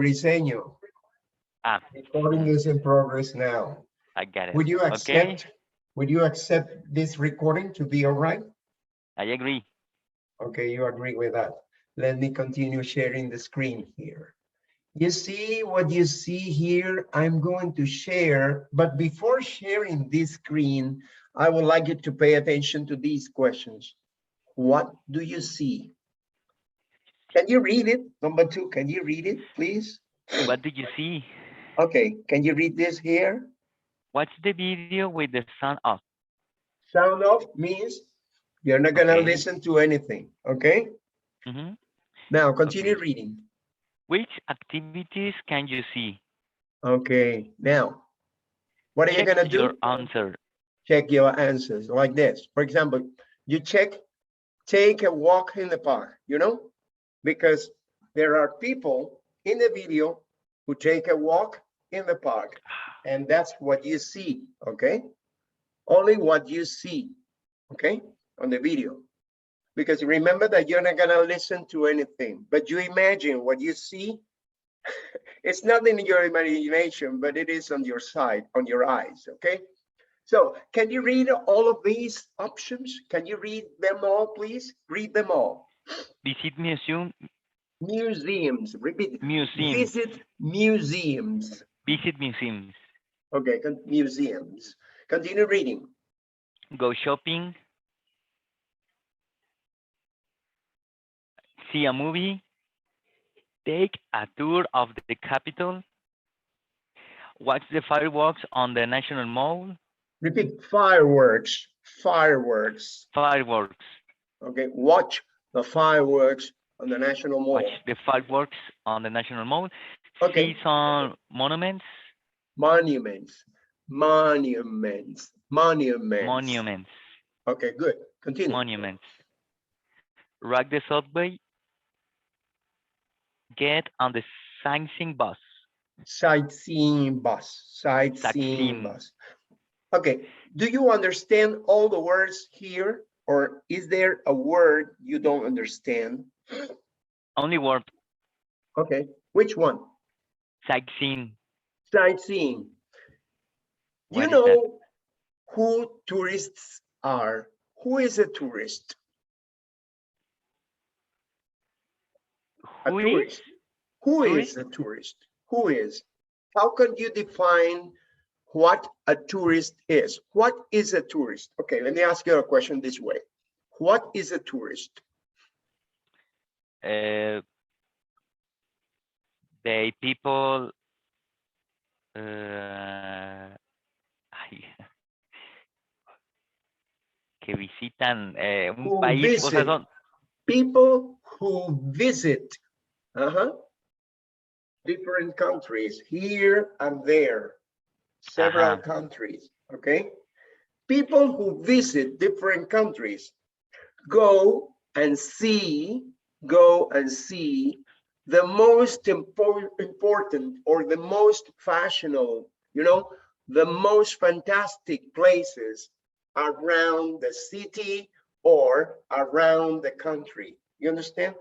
Briseño, Ah, recording is in progress now. I got it. Would you Okay, accept this recording to be all right? I agree. Okay, you agree with that. Let me continue sharing the screen here. You see what you see here? I'm going to share, but before sharing this screen, I would like you to pay attention to these questions. What do you see? Can you read it? Number two, can you read it, please? What did you see? Okay, can you read this here? Watch the video with the sound off. Sound off means you're not gonna Okay. listen to anything, okay? Mm-hmm. Now, continue Okay. reading. Which activities can you see? Okay, now, what are you Check gonna your do? answer. Check your answers like this. For example, you check, take a walk in the park, you know? Because there are people in the video who take a walk in the park, and that's what you see, okay? Only what you see, okay, on the video. Because remember that you're not gonna listen to anything, but you imagine what you see. It's not in your imagination, but it is on your side, on your eyes, okay? So can you read all of these options? Can you read them all, please? Read them all. Visit museum, Museums, repeat, museums. visit museums. Visit museums. Okay, museums. Continue reading. Go shopping. See a movie. Take a tour of the capital. Watch the fireworks on the National Mall. Repeat, fireworks, fireworks. Fireworks. Okay, watch the fireworks on the National Watch Mall. the fireworks on the National Mall. See Okay, some monuments. monuments, monuments, monuments. Monuments. Okay, good. Continue. Monuments. Ride the subway. Get on the sightseeing bus. Sightseeing bus, sightseeing Sightseeing. bus. Okay, do you understand all the words here, or is there a word you don't understand? Only word. Okay, which one? Sightseeing. Sightseeing. You What is that? know who tourists are? Who is a tourist? A Who is? tourist. Who Tourist? is a tourist? Who is? How can you define what a tourist is? What is a tourist? Okay, let me ask you a question this way. What is a tourist? The people que visitan un Who país, o sea, visit, son people who visit different countries here and there, several ajá, countries, okay? People who visit different countries go and see the most important or the most fashionable, you know, the most fantastic places around the city or around the country. You understand?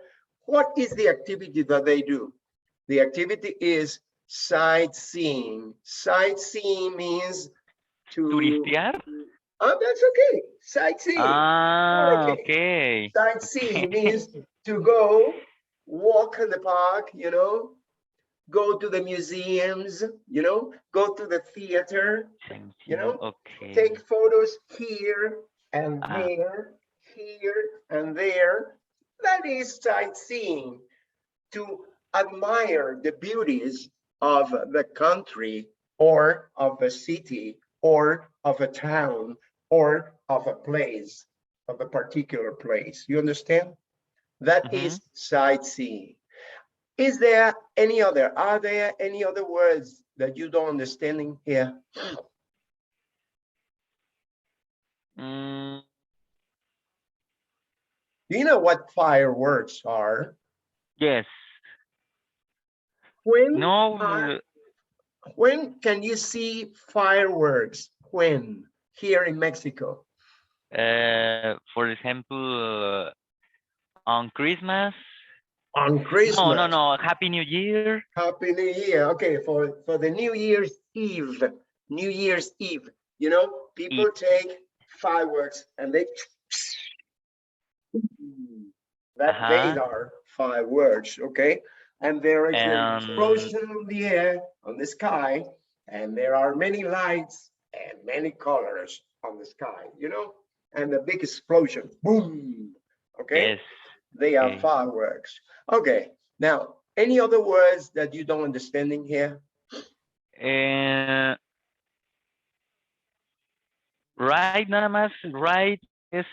What is the activity that they do? The activity is sightseeing. Sightseeing means to, turistear. oh, that's okay. Sightseeing. Ah, Okay. okay. Sightseeing Okay. means to go walk in the park, you know, go to the museums, you know, go to the theater, you Sightseeing, know, okay. take photos here and Ah, there, here and there. That is sightseeing, to admire the beauties of the country or of a city or of a town or of a place, of a particular place. You understand? That mm-hmm. is sightseeing. Is there any other? Are there any other words that you don't understand in here? Mm, Do you know what fireworks are? yes. When are, No, when can you see fireworks? When? Here in Mexico. for example, on Christmas, On Christmas. No. Happy New Year. Happy New Year. Okay, for the New Year's Eve. New Year's Eve. You know, people take fireworks and they they are fireworks, okay? And there is an explosion in the air, on the sky, and there are many lights and many colors on the sky, you know? And the big explosion, boom, okay? Yes. They are Okay. fireworks. Okay, now, any other words that you don't understand in here? Right, nada más. Right es.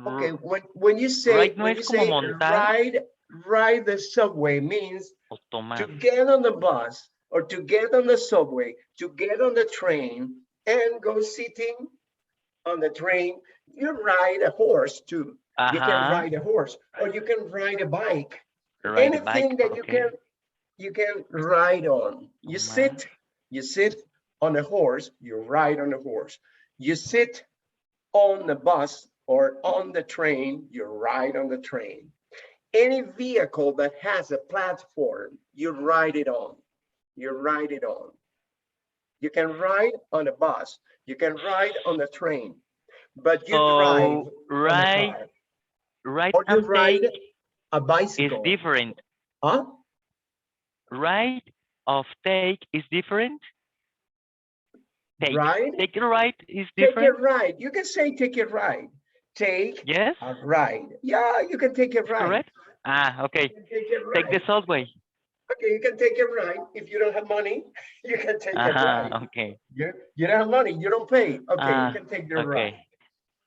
Okay, when you say, Right no es como montar. ride the subway means O tomar. to get on the bus or to get on the subway, to get on the train and go sitting on the train. You ride a horse too. You can ride a horse or you can ride a bike. Ride a Anything bike. that Okay. you can ride on. You sit on a horse, you ride on a horse. You sit on the bus or on the train, you ride on the train. Any vehicle that has a platform, you ride it on. You ride it on. You can ride on a bus, you can ride on a train, but you drive on a car. Ride or you and ride take a bicycle. is different. Huh? Ride of take is different. Take. Ride? Take a ride is Take different. a ride. You can say take a ride. Take Yes. a ride. Yeah, you can take a ride. Correct. Okay. Take the subway. Okay, you can take a ride. If you don't have money, you can take a ride. Okay. You don't have money, you don't pay. Okay, you can take the ride. Okay.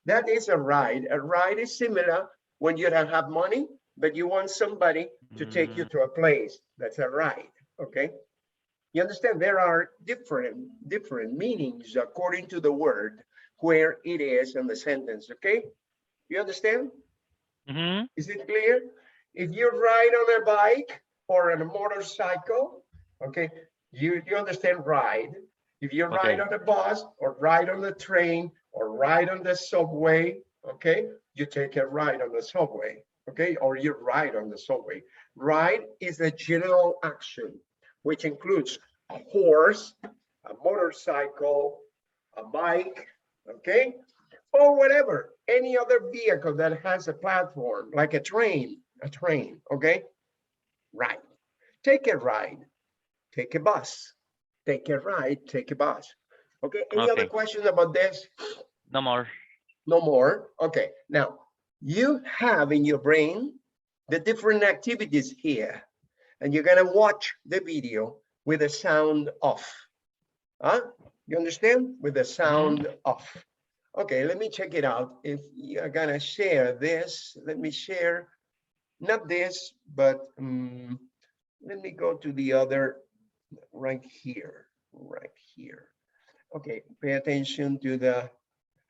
That is a ride. A ride is similar when you don't have money, but you want somebody to take you to a place. That's a ride, okay? You understand there are different meanings according to the word where it is in the sentence, okay? You understand? Is it clear? If you ride on a bike or on a motorcycle, okay, you understand ride. If you ride on a bus or ride on the train or ride on the subway, okay, you take a ride on the subway, okay, or you ride on the subway. Ride is a general action which includes a horse, a motorcycle, a bike, okay, or whatever, any other vehicle that has a platform, like a train, okay? Ride. Take a ride, take a bus, take a ride, take a bus. Okay, any other questions about this? No more. No more. Okay, now you have in your brain the different activities here, and you're gonna watch the video with the sound off. Huh? You understand? With the sound off. Okay, let me check it out. If you're gonna share this, let me share, not this, but let me go to the other right here. Okay, pay attention to the,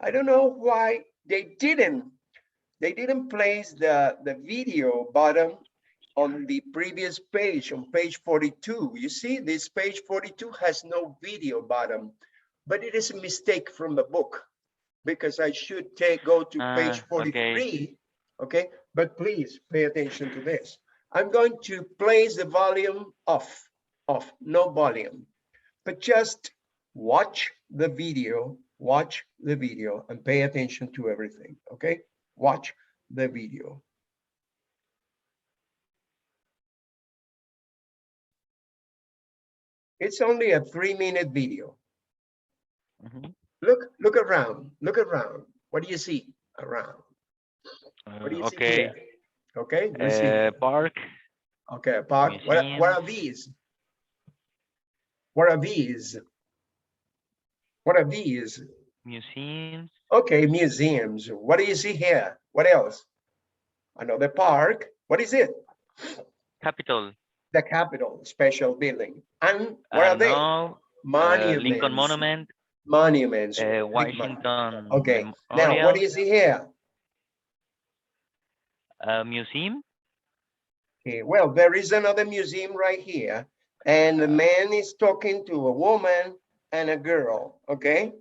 I don't know why they didn't place the video button on the previous page, on page 42. You see, this page 42 has no video button, but it is a mistake from the book because I should go to page 43, okay? But please pay attention to this. I'm going to place the volume off, no volume, but just watch the video and pay attention to everything, okay? Watch the video. It's only a 3-minute video. Look around. What do you see around? What do you see here? Okay. Park. Okay, park. What are these? What are these? Museums. Okay, museums. What do you see here? What else? Another park. What is it? Capitol. The Capitol, special building. And what are they? Monuments. Lincoln Monument. Monuments. Washington. Okay. Memorial. Now, what do you see here? Museum. Okay. Well, there is another museum right here, and the man is talking to a woman and a girl. Okay,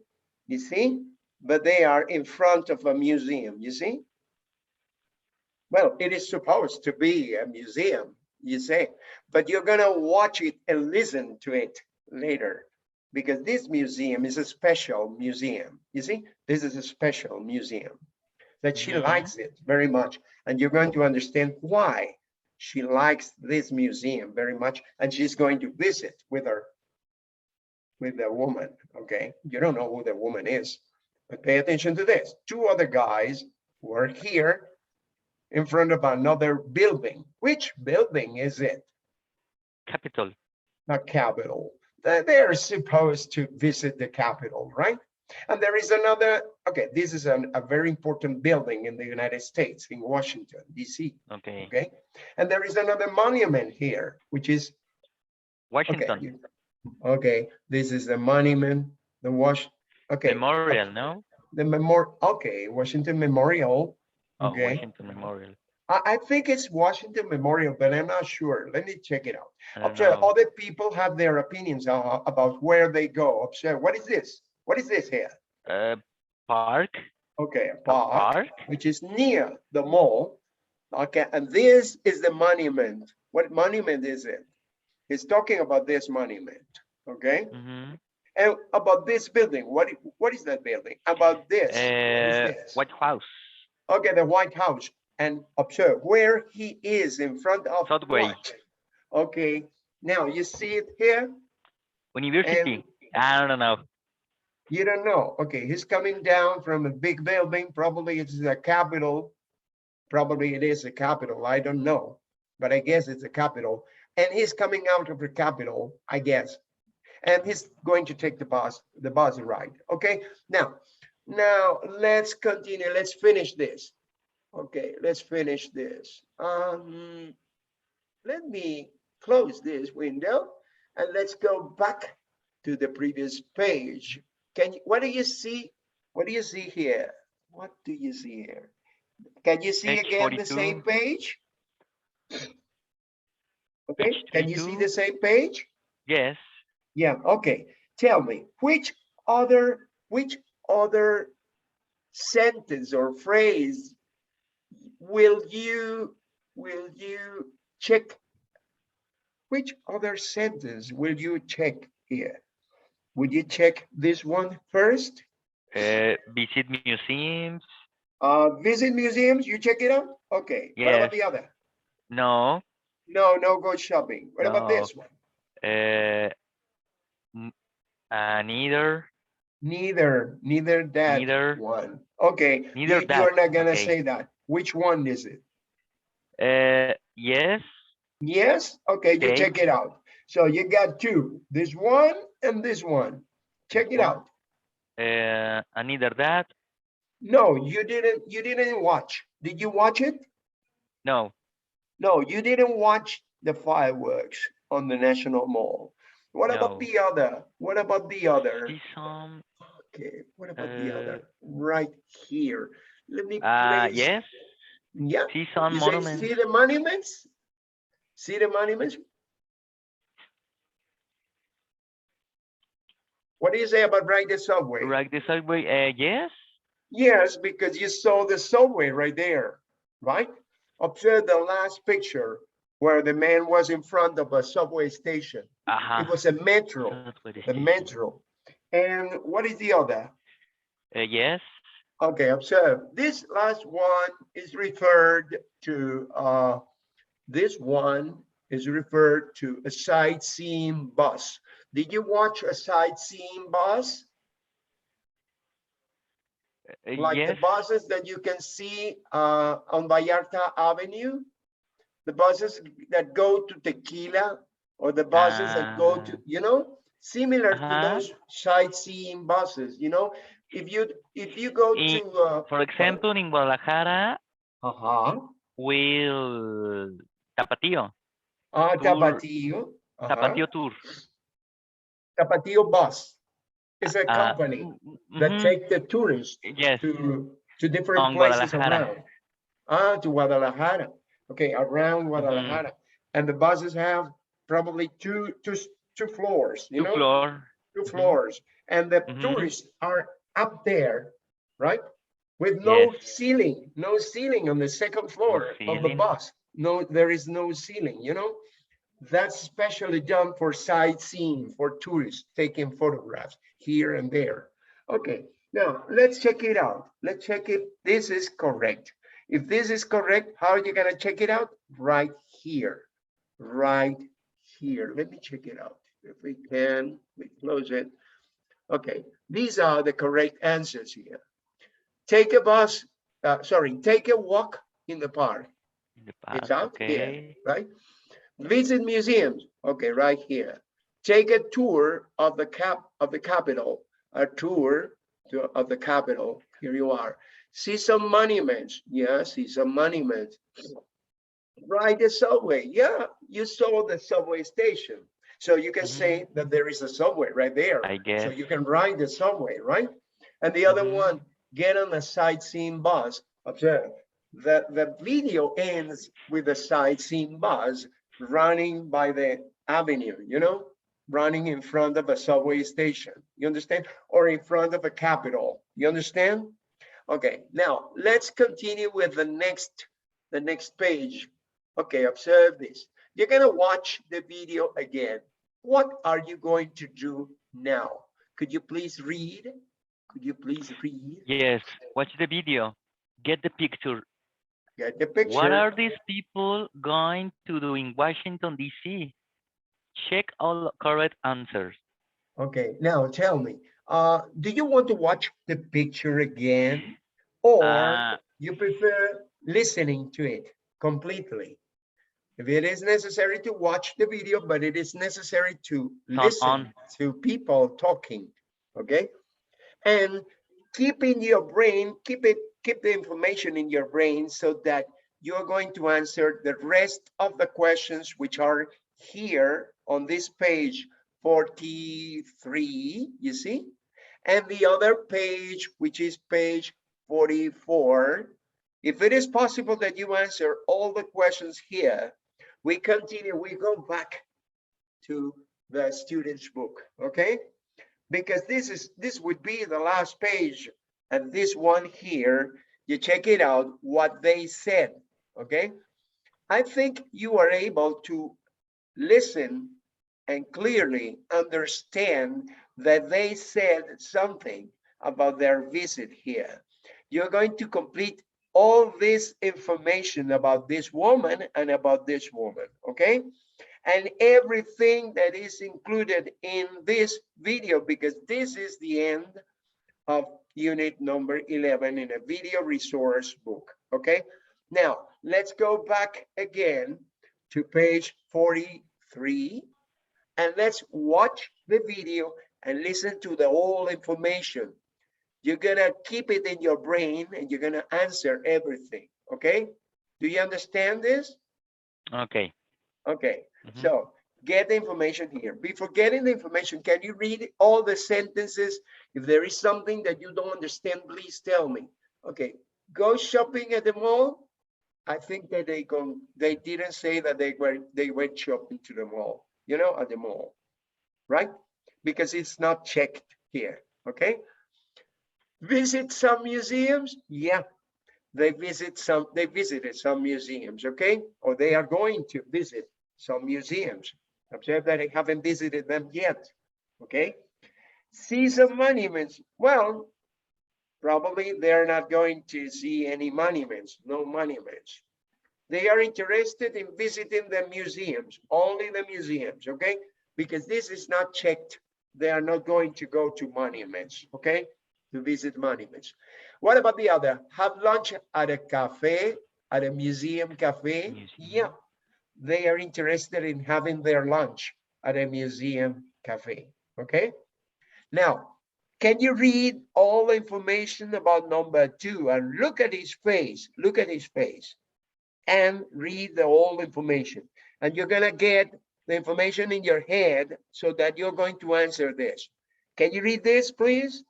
you see, but they are in front of a museum. You see. Well, it is supposed to be a museum, you say, but you're gonna watch it and listen to it later, because this museum is a special museum. You see, this is a special museum that she Mhm. likes it very much, and you're going to understand why she likes this museum very much, and she's going to visit with the woman. Okay, you don't know who the woman is, but pay attention to this. Two other guys were here in front of another building. Which building is it? Capital. The Capitol. They're supposed to visit the Capitol, right? And there is another, okay, this is a very important building in the United States, in Washington, D.C. Okay. Okay. And there is another monument here, which is, okay, Washington. okay, this is the monument, okay. Memorial, no? The memorial, okay, Washington Memorial. Oh, Okay. Washington Memorial. I think it's Washington Memorial, but I'm not sure. Let me check it out. I don't Observe, know. other people have their opinions about where they go. Observe, what is this? What is this here? Park. Okay, a A park, park. which is near the mall. Okay, and this is the monument. What monument is it? He's talking about this monument. Okay, Mhm. and about this building. What is that building? About this. What is this? White House. Okay, the White House. And observe where he is in front of Subway. what? Okay, now you see it here, University. and I don't know. you don't know. Okay, he's coming down from a big building. Probably it's the Capitol. Probably it is a Capitol. I don't know, but I guess it's a Capitol. And he's coming out of the Capitol, I guess. And he's going to take the bus ride. Okay, now let's continue. Let's finish this. Okay, let's finish this. Let me close this window and let's go back to the previous page. What do you see? What do you see here? What do you see here? Can you see Page again the 42. same page? Okay, Page can you see 32. the same page? Yes. Yeah, okay. Tell me, which other sentence or phrase will you check? Which other sentence will you check here? Would you check this one first? Visit museums. Visit museums, you check it out? Okay, what about Yes. the other? No. No, go shopping. What about No. this one? Neither. Neither that Neither. one. Okay, Neither you that. are not gonna Okay. say that. Which one is it? Yes. Yes? Okay, you check Cake. it out. So you got two, this one and this one. Check it out. Neither that. No, you didn't watch. Did you watch it? No. No, you didn't watch the fireworks on the National Mall. What about No. the other? What about the other? See some. Okay, what about the other? Right here. Let me place. Yes. Yeah. See some You say, monuments. see the monuments? See the monuments? What do you say about ride the subway? Ride the subway. Yes. Yes, because you saw the subway right there, right? Observe the last picture where the man was in front of a subway station. It was a metro, the metro. And what is the other? Yes. Okay, observe. This last one is referred to, a sightseeing bus. Did you watch a sightseeing bus? Like Yes. the buses that you can see on Vallarta Avenue, the buses that go to Tequila, or the buses that go to, similar to those sightseeing buses, if you go to for example, in Guadalajara, uh-huh, will Tapatio. Tapatio, Tapatio Tour. Tapatio bus is a company that take the tourists Yes. to different places around. To Guadalajara. Okay, around Guadalajara. And the buses have probably two floors, Two floor. two floors. And the tourists are up there, right? with Yes. no ceiling, no ceiling on the second floor of the Ceiling. bus. No, there is no ceiling, you know? That's specially done for sightseeing, for tourists taking photographs here and there. Okay, now let's check it out. Let's check if this is correct. If this is correct, how are you gonna check it out? Right here, right here. Let me check it out. If we can, we close it. Okay, these are the correct answers here. Take a bus, take a walk in the park. In the It's park. out here, Okay. right? Visit museums. Okay, right here. Take a tour of the capital. A tour of the capital. Here you are. See some monuments. Yeah, see some monuments. Ride the subway. Yeah, you saw the subway station. So you can say that there is a subway right there. I So guess. you can ride the subway, right? And the other one, get on a sightseeing bus. Observe that the video ends with a sightseeing bus running by the avenue, you know, running in front of a subway station. You understand? Or in front of a capitol. You understand? Okay, now let's continue with the next page. Okay, observe this. You're gonna watch the video again. What are you going to do now? Could you please read? Could you please read? Yes. Watch the video. Get the picture. Get the What picture. are these people going to do in Washington, D.C.? Check all correct answers. Okay, now tell me, do you want to watch the picture again, or Uh, you prefer listening to it completely? If it is necessary to watch the video, but it is necessary to sound listen on. to people talking, okay? And keep in your brain, keep the information in your brain so that you're going to answer the rest of the questions which are here on this page 43, you see? And the other page, which is page 44. If it is possible that you answer all the questions here, we continue, we go back to the student's book, okay? Because this would be the last page, and this one here, you check it out, what they said, okay? I think you are able to listen and clearly understand that they said something about their visit here. You're going to complete all this information about this woman and about this woman, okay? And everything that is included in this video, because this is the end of unit number 11 in a video resource book, okay? Now, let's go back again to page 43, and let's watch the video and listen to the whole information. You're gonna keep it in your brain and you're gonna answer everything, okay? Do you understand this? Okay. Okay, so get the information here. Before getting the information, can you read all the sentences? If there is something that you don't understand, please tell me. Okay, go shopping at the mall. I think that they didn't say that they went shopping to the mall, you know, at the mall, right? Because it's not checked here, okay? Visit some museums? Yeah, they visited some museums, okay? Or they are going to visit some museums. Observe that I haven't visited them yet, okay? See some monuments. Well, probably they're not going to see any monuments, no monuments. They are interested in visiting the museums, only the museums, okay? Because this is not checked. They are not going to go to monuments, okay? To visit monuments. What about the other? Have lunch at a cafe, at a museum cafe? Yeah, they are interested in having their lunch at a museum cafe, okay? Now, can you read all the information about number 2 and look at his face, and read the whole information. And you're gonna get the information in your head so that you're going to answer this. Can you read this, please?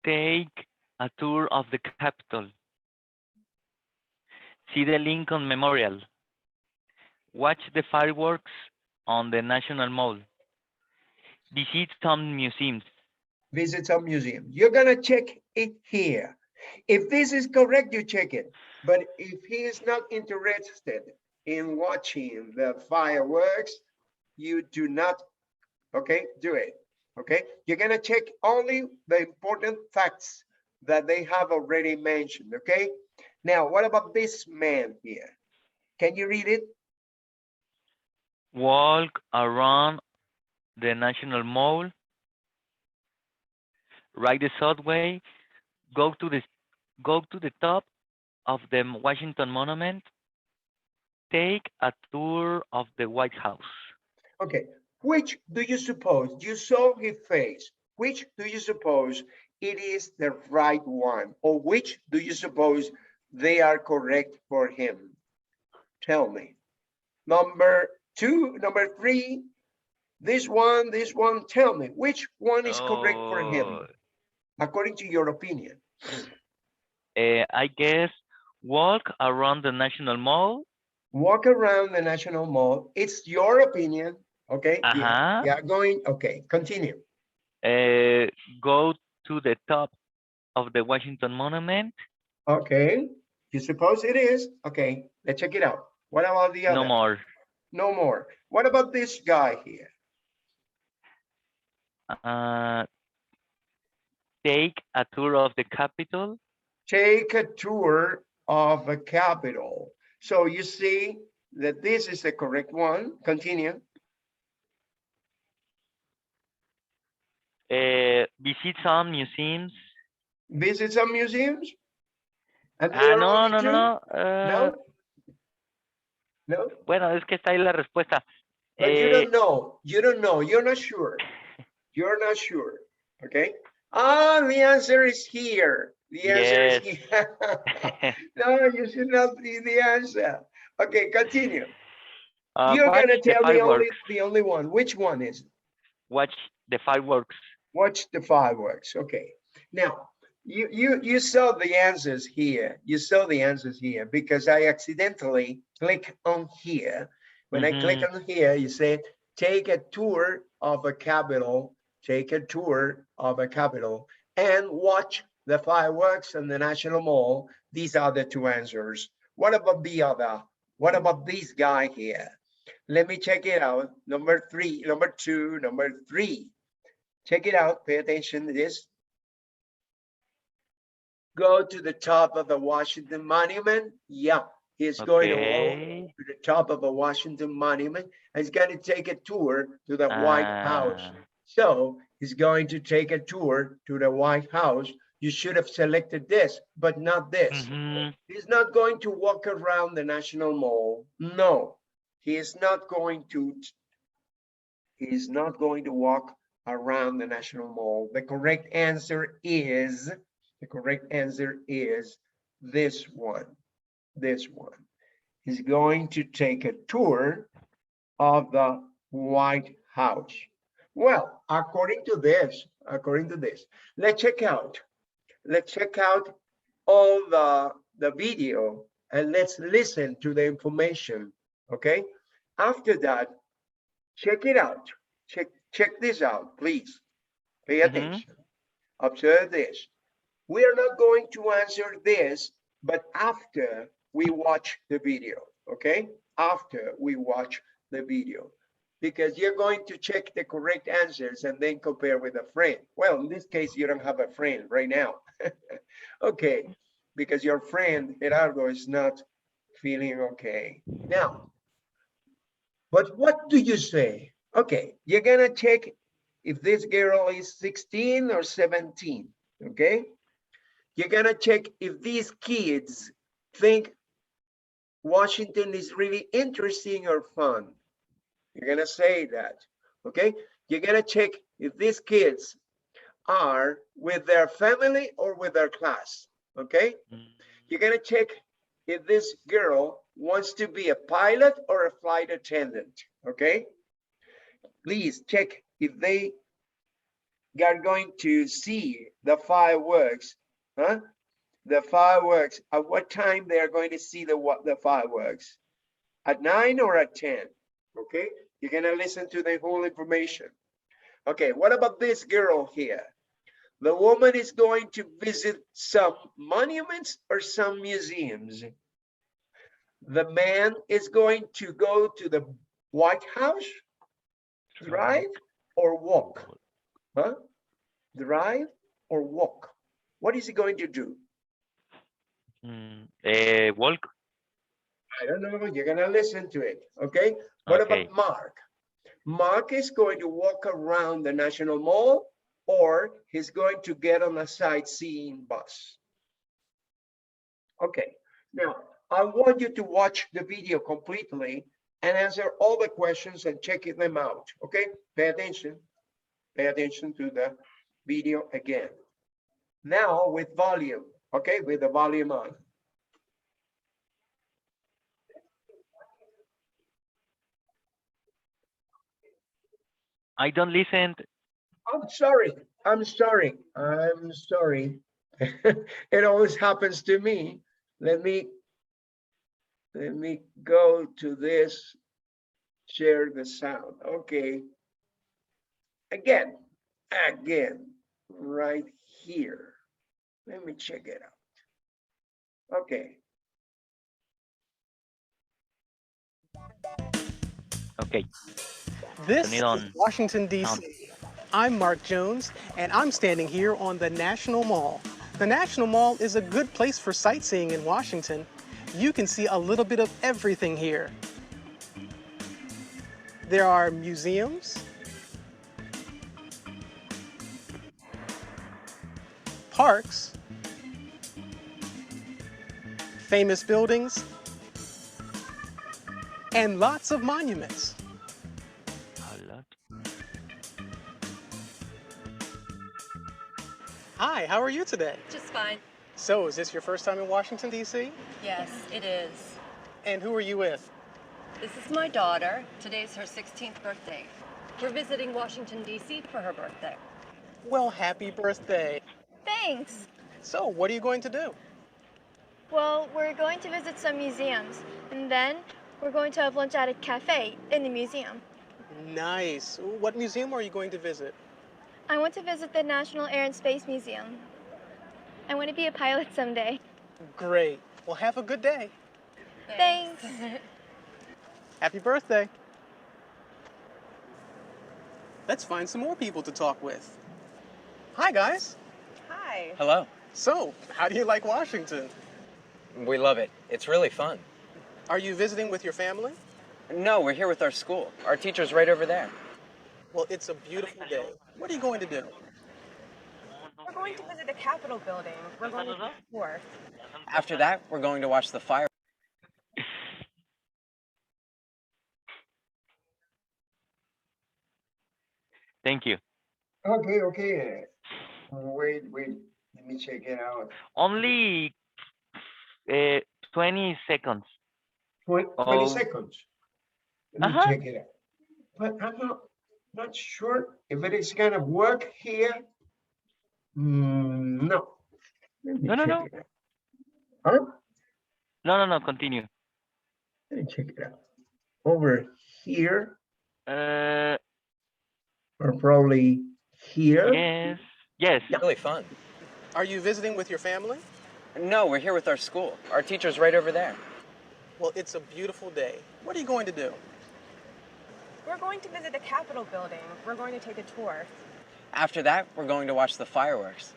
Take a tour of the Capitol. See the Lincoln Memorial. Watch the fireworks on the National Mall. Visit some museums. Visit some museum. You're gonna check it here. If this is correct, you check it. But if he is not interested in watching the fireworks, you do not, okay, do it. Okay, you're gonna check only the important facts that they have already mentioned. Okay, now what about this man here? Can you read it? Walk around the National Mall, ride the subway, go to the top of the Washington Monument, take a tour of the White House. Okay, which do you suppose, you saw his face, which do you suppose it is the right one, or which do you suppose they are correct for him? Tell me. Number two, number three, this one, tell me, which one is correct for him, Oh, according to your opinion? I guess walk around the National Mall. Walk around the National Mall, it's your opinion, okay? Yeah, Uh-huh. yeah, going, okay, continue. Go to the top of the Washington Monument. Okay, you suppose it is? Okay, let's check it out. What about the No other? more. No more. What about this guy here? Uh, take a tour of the Capitol. Take a tour of a capital. So you see that this is the correct one. Continue. Visit some museums. Visit some museums? And there are No, only no, no, two? no. No? No? Bueno, es que está ahí la respuesta. But you don't know. You don't know. You're not sure. You're not sure. Okay. Ah, the answer is here. The answer is Yes. here. No, you should not be the answer. Okay, continue. You're Watch gonna the tell fireworks. the only one. Which one is it? Watch the fireworks. Watch the fireworks. Okay. Now, you saw the answers here. You saw the answers here because I accidentally click on here. When I click on here, you say, take a tour of a capital, take a tour of a capital, and watch the fireworks and the National Mall. These are the two answers. What about the other? What about this guy here? Let me check it out. Number three, number two, number three. Check it out. Pay attention to this. Go to the top of the Washington Monument. Yeah, he's going to walk Okay. to the top of a Washington Monument. And he's going to take a tour to the White House. So he's going to take a tour to the White House. You should have selected this, but not this. He's not going to walk around the National Mall. No, he is not going to. He's not going to walk around the National Mall. The correct answer is this one. This one. He's going to take a tour of the White House. Well, according to this, let's check out all the video and let's listen to the information. Okay. After that, check it out. Check this out, please. Pay attention. Observe this. We are not going to answer this, but after we watch the video, okay? After we watch the video, because you're going to check the correct answers and then compare with a friend. Well, in this case, you don't have a friend right now. Okay, because your friend, Gerardo, is not feeling okay. Now, but what do you say? Okay, you're gonna check if this girl is 16 or 17, okay? You're gonna check if these kids think Washington is really interesting or fun. You're gonna say that, okay? You're gonna check if these kids are with their family or with their class, okay? You're gonna check if this girl wants to be a pilot or a flight attendant, okay? Please check if they are going to see the fireworks, huh? The fireworks, at what time they are going to see the fireworks? At 9 or at 10, okay? You're gonna listen to the whole information. Okay, what about this girl here? The woman is going to visit some monuments or some museums. The man is going to go to the White House, drive or walk? Huh? Drive or walk? What is he going to do? Walk. I don't know. You're going to listen to it. Okay. What Okay. about Mark? Mark is going to walk around the National Mall, or he's going to get on a sightseeing bus. Okay. Now, I want you to watch the video completely and answer all the questions and check them out. Okay. Pay attention. Pay attention to the video again. Now with volume. Okay. With the volume on. I don't listen. I'm sorry. I'm sorry. I'm sorry. It always happens to me. Let me go to this, share the sound. Okay. Again, right here. Let me check it out. Okay. Okay. This Turn it is on. Washington, D.C. Sound. I'm Mark Jones, and I'm standing here on the National Mall. The National Mall is a good place for sightseeing in Washington. You can see a little bit of everything here. There are museums, parks, famous buildings, and lots of monuments. A lot. Hi, how are you today? Just fine. So, is this your first time in Washington, D.C.? Yes, it is. And who are you with? This is my daughter. Today's her 16th birthday. We're visiting Washington, D.C. for her birthday. Well, happy birthday. Thanks. So, what are you going to do? Well, we're going to visit some museums, and then we're going to have lunch at a cafe in the museum. Nice. What museum are you going to visit? I want to visit the National Air and Space Museum. I want to be a pilot someday. Great. Well, have a good day. Thanks. Happy birthday. Let's find some more people to talk with. Hi, guys. Hi. Hello. So, how do you like Washington? We love it. It's really fun. Are you visiting with your family? No, we're here with our school. Our teacher's right over there. Well, it's a beautiful day. What are you going to do? We're going to visit the Capitol building. We're going to the tour. After that, we're going to watch the fire. Thank you. Okay, okay. Wait. Let me check it out. Only 20 seconds. 20 Oh. seconds. Let me Uh-huh. check it out. But I'm not sure if it is gonna work here. No. Let me No. check it out. Huh? No. Continue. Let me check it out. Over here, or probably here. Yes. Yes. Really fun. Are you visiting with your family? No, we're here with our school. Our teacher's right over there. Well, it's a beautiful day. What are you going to do? We're going to visit the Capitol building. We're going to take a tour. After that, we're going to watch the fireworks.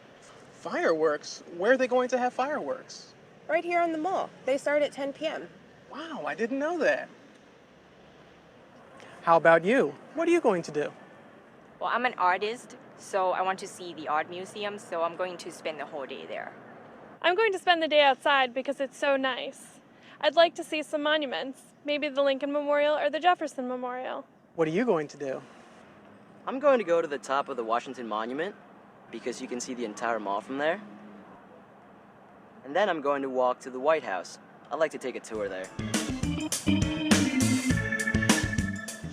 Fireworks? Where are they going to have fireworks? Right here on the mall. They start at 10 p.m. Wow, I didn't know that. How about you? What are you going to do? Well, I'm an artist, so I want to see the art museum, so I'm going to spend the whole day there. I'm going to spend the day outside because it's so nice. I'd like to see some monuments, maybe the Lincoln Memorial or the Jefferson Memorial. What are you going to do? I'm going to go to the top of the Washington Monument because you can see the entire mall from there. And then I'm going to walk to the White House. I'd like to take a tour there.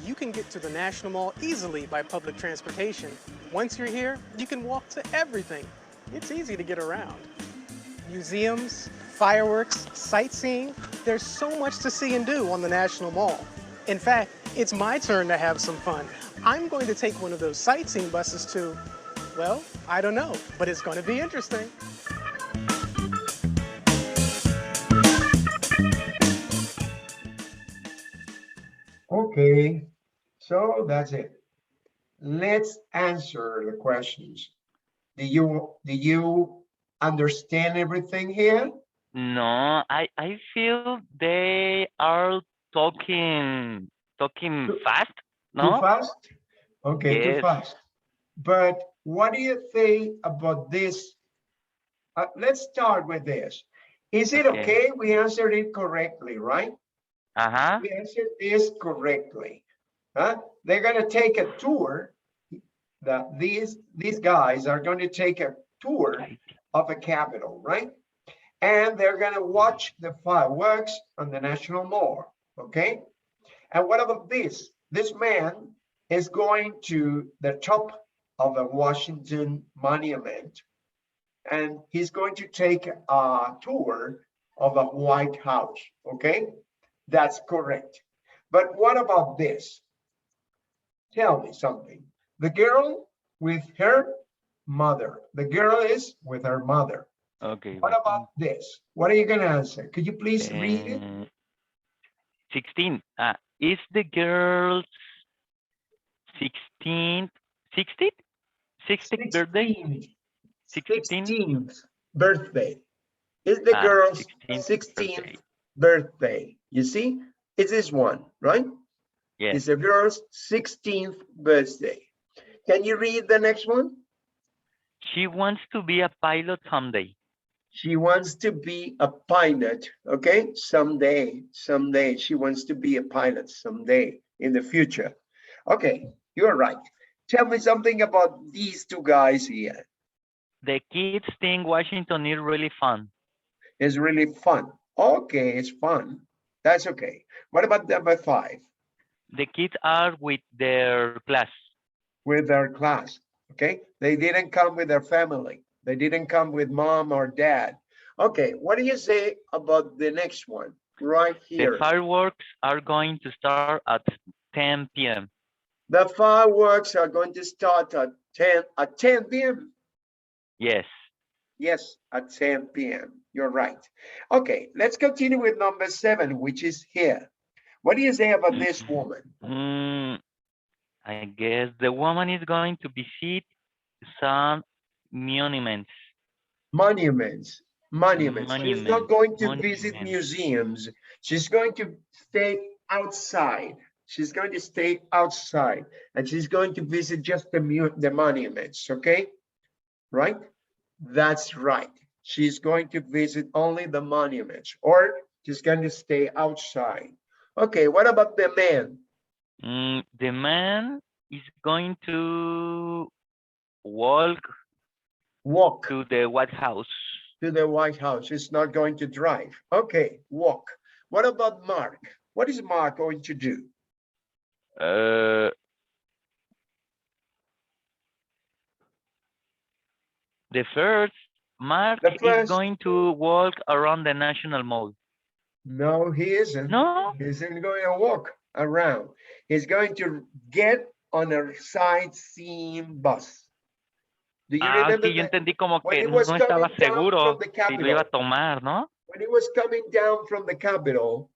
You can get to the National Mall easily by public transportation. Once you're here, you can walk to everything. It's easy to get around. Museums, fireworks, sightseeing, there's so much to see and do on the National Mall. In fact, it's my turn to have some fun. I'm going to take one of those sightseeing buses to Well, I don't know, but it's going to be interesting. Okay, so that's it. Let's answer the questions. Do you understand everything here? No, I feel they are talking fast. Too No? fast? Okay, too Yes. fast. But what do you think about this? Let's start with this. Is it Okay. okay? We answered it correctly, right? Uh-huh. We answered this correctly. Huh? They're going to take a tour. These guys are going to take a tour of a Capitol, right? And they're going to watch the fireworks on the National Mall, okay? And what about this? This man is going to the top of a Washington monument, and he's going to take a tour of a White House, okay? That's correct. But what about this? Tell me something. The girl with her mother. The girl is with her mother. Okay. What about this? What are you going to answer? Could you please read it? 16. Is the girl's 16th birthday? 16th birthday. Is the girl's 16th birthday. You see, it's this one, right? Yes. It's the girl's 16th birthday. Can you read the next one? She wants to be a pilot someday. She wants to be a pilot, okay? Someday she wants to be a pilot someday in the future. Okay, you're right. Tell me something about these two guys here. The kids think Washington is really fun. It's really fun. Okay, it's fun. That's okay. What about number 5? The kids are with their class. With their class, okay? They didn't come with their family. They didn't come with mom or dad. Okay, what do you say about the next one right here? The fireworks are going to start at 10 p.m. The fireworks are going to start at 10 p.m. Yes. Yes, at 10 p.m. You're right. Okay, let's continue with number 7, which is here. What do you say about this woman? I guess the woman is going to visit some monuments. Monuments. She's not going to visit museums. She's going to stay outside. She's going to stay outside, and she's going to visit just the monuments, okay? Right? That's right. She's going to visit only the monuments, or she's going to stay outside. Okay, what about the man? The man is going to walk to the White House. To the White House. He's not going to drive. Okay, walk. What about Mark? What is Mark going to do? Mark is going to walk around the National Mall. No, he isn't. No? He isn't going to walk around. He's going to get on a sightseeing bus. Do you remember yo entendí como when que he no was estaba coming down seguro from the si lo iba a Capitol? tomar, ¿no? When he was coming down from the Capitol,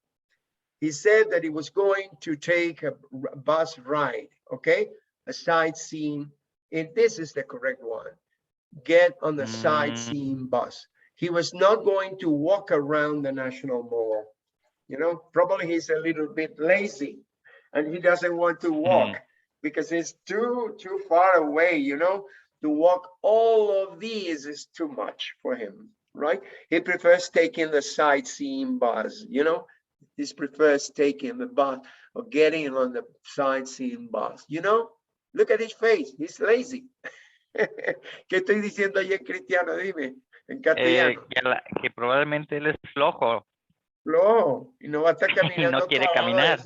he said that he was going to take a bus ride, okay? A sightseeing, and this is the correct one. Get on the sightseeing bus. He was not going to walk around the National Mall. You know, probably he's a little bit lazy and he doesn't want to walk because it's too far away, you know. To walk all of these is too much for him, right? He prefers taking the sightseeing bus, you know. He prefers taking the bus or getting on the sightseeing bus, you know. Look at his face, he's lazy. ¿Qué estoy diciendo ahí en cristiano? Dime, en castellano. Que probablemente él es flojo. Flojo, y no va a estar caminando. Y no quiere caminar.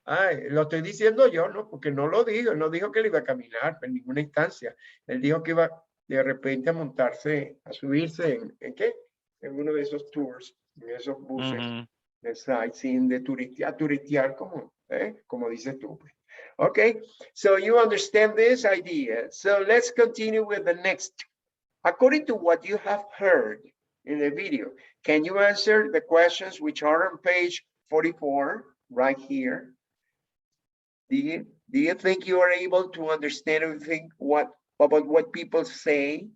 Ay, lo estoy diciendo yo, ¿no? Porque no lo digo, no dijo que él iba a caminar en ninguna instancia. Él dijo que iba de repente a montarse, a subirse ¿en qué? En uno de esos tours, en esos buses de sightseeing, de turistear como dices tú. Pues. Okay, so you understand this idea. So let's continue with the next. According to what you have heard in the video, can you answer the questions which are on page 44 right here? Do you think you are able to understand everything about what people say?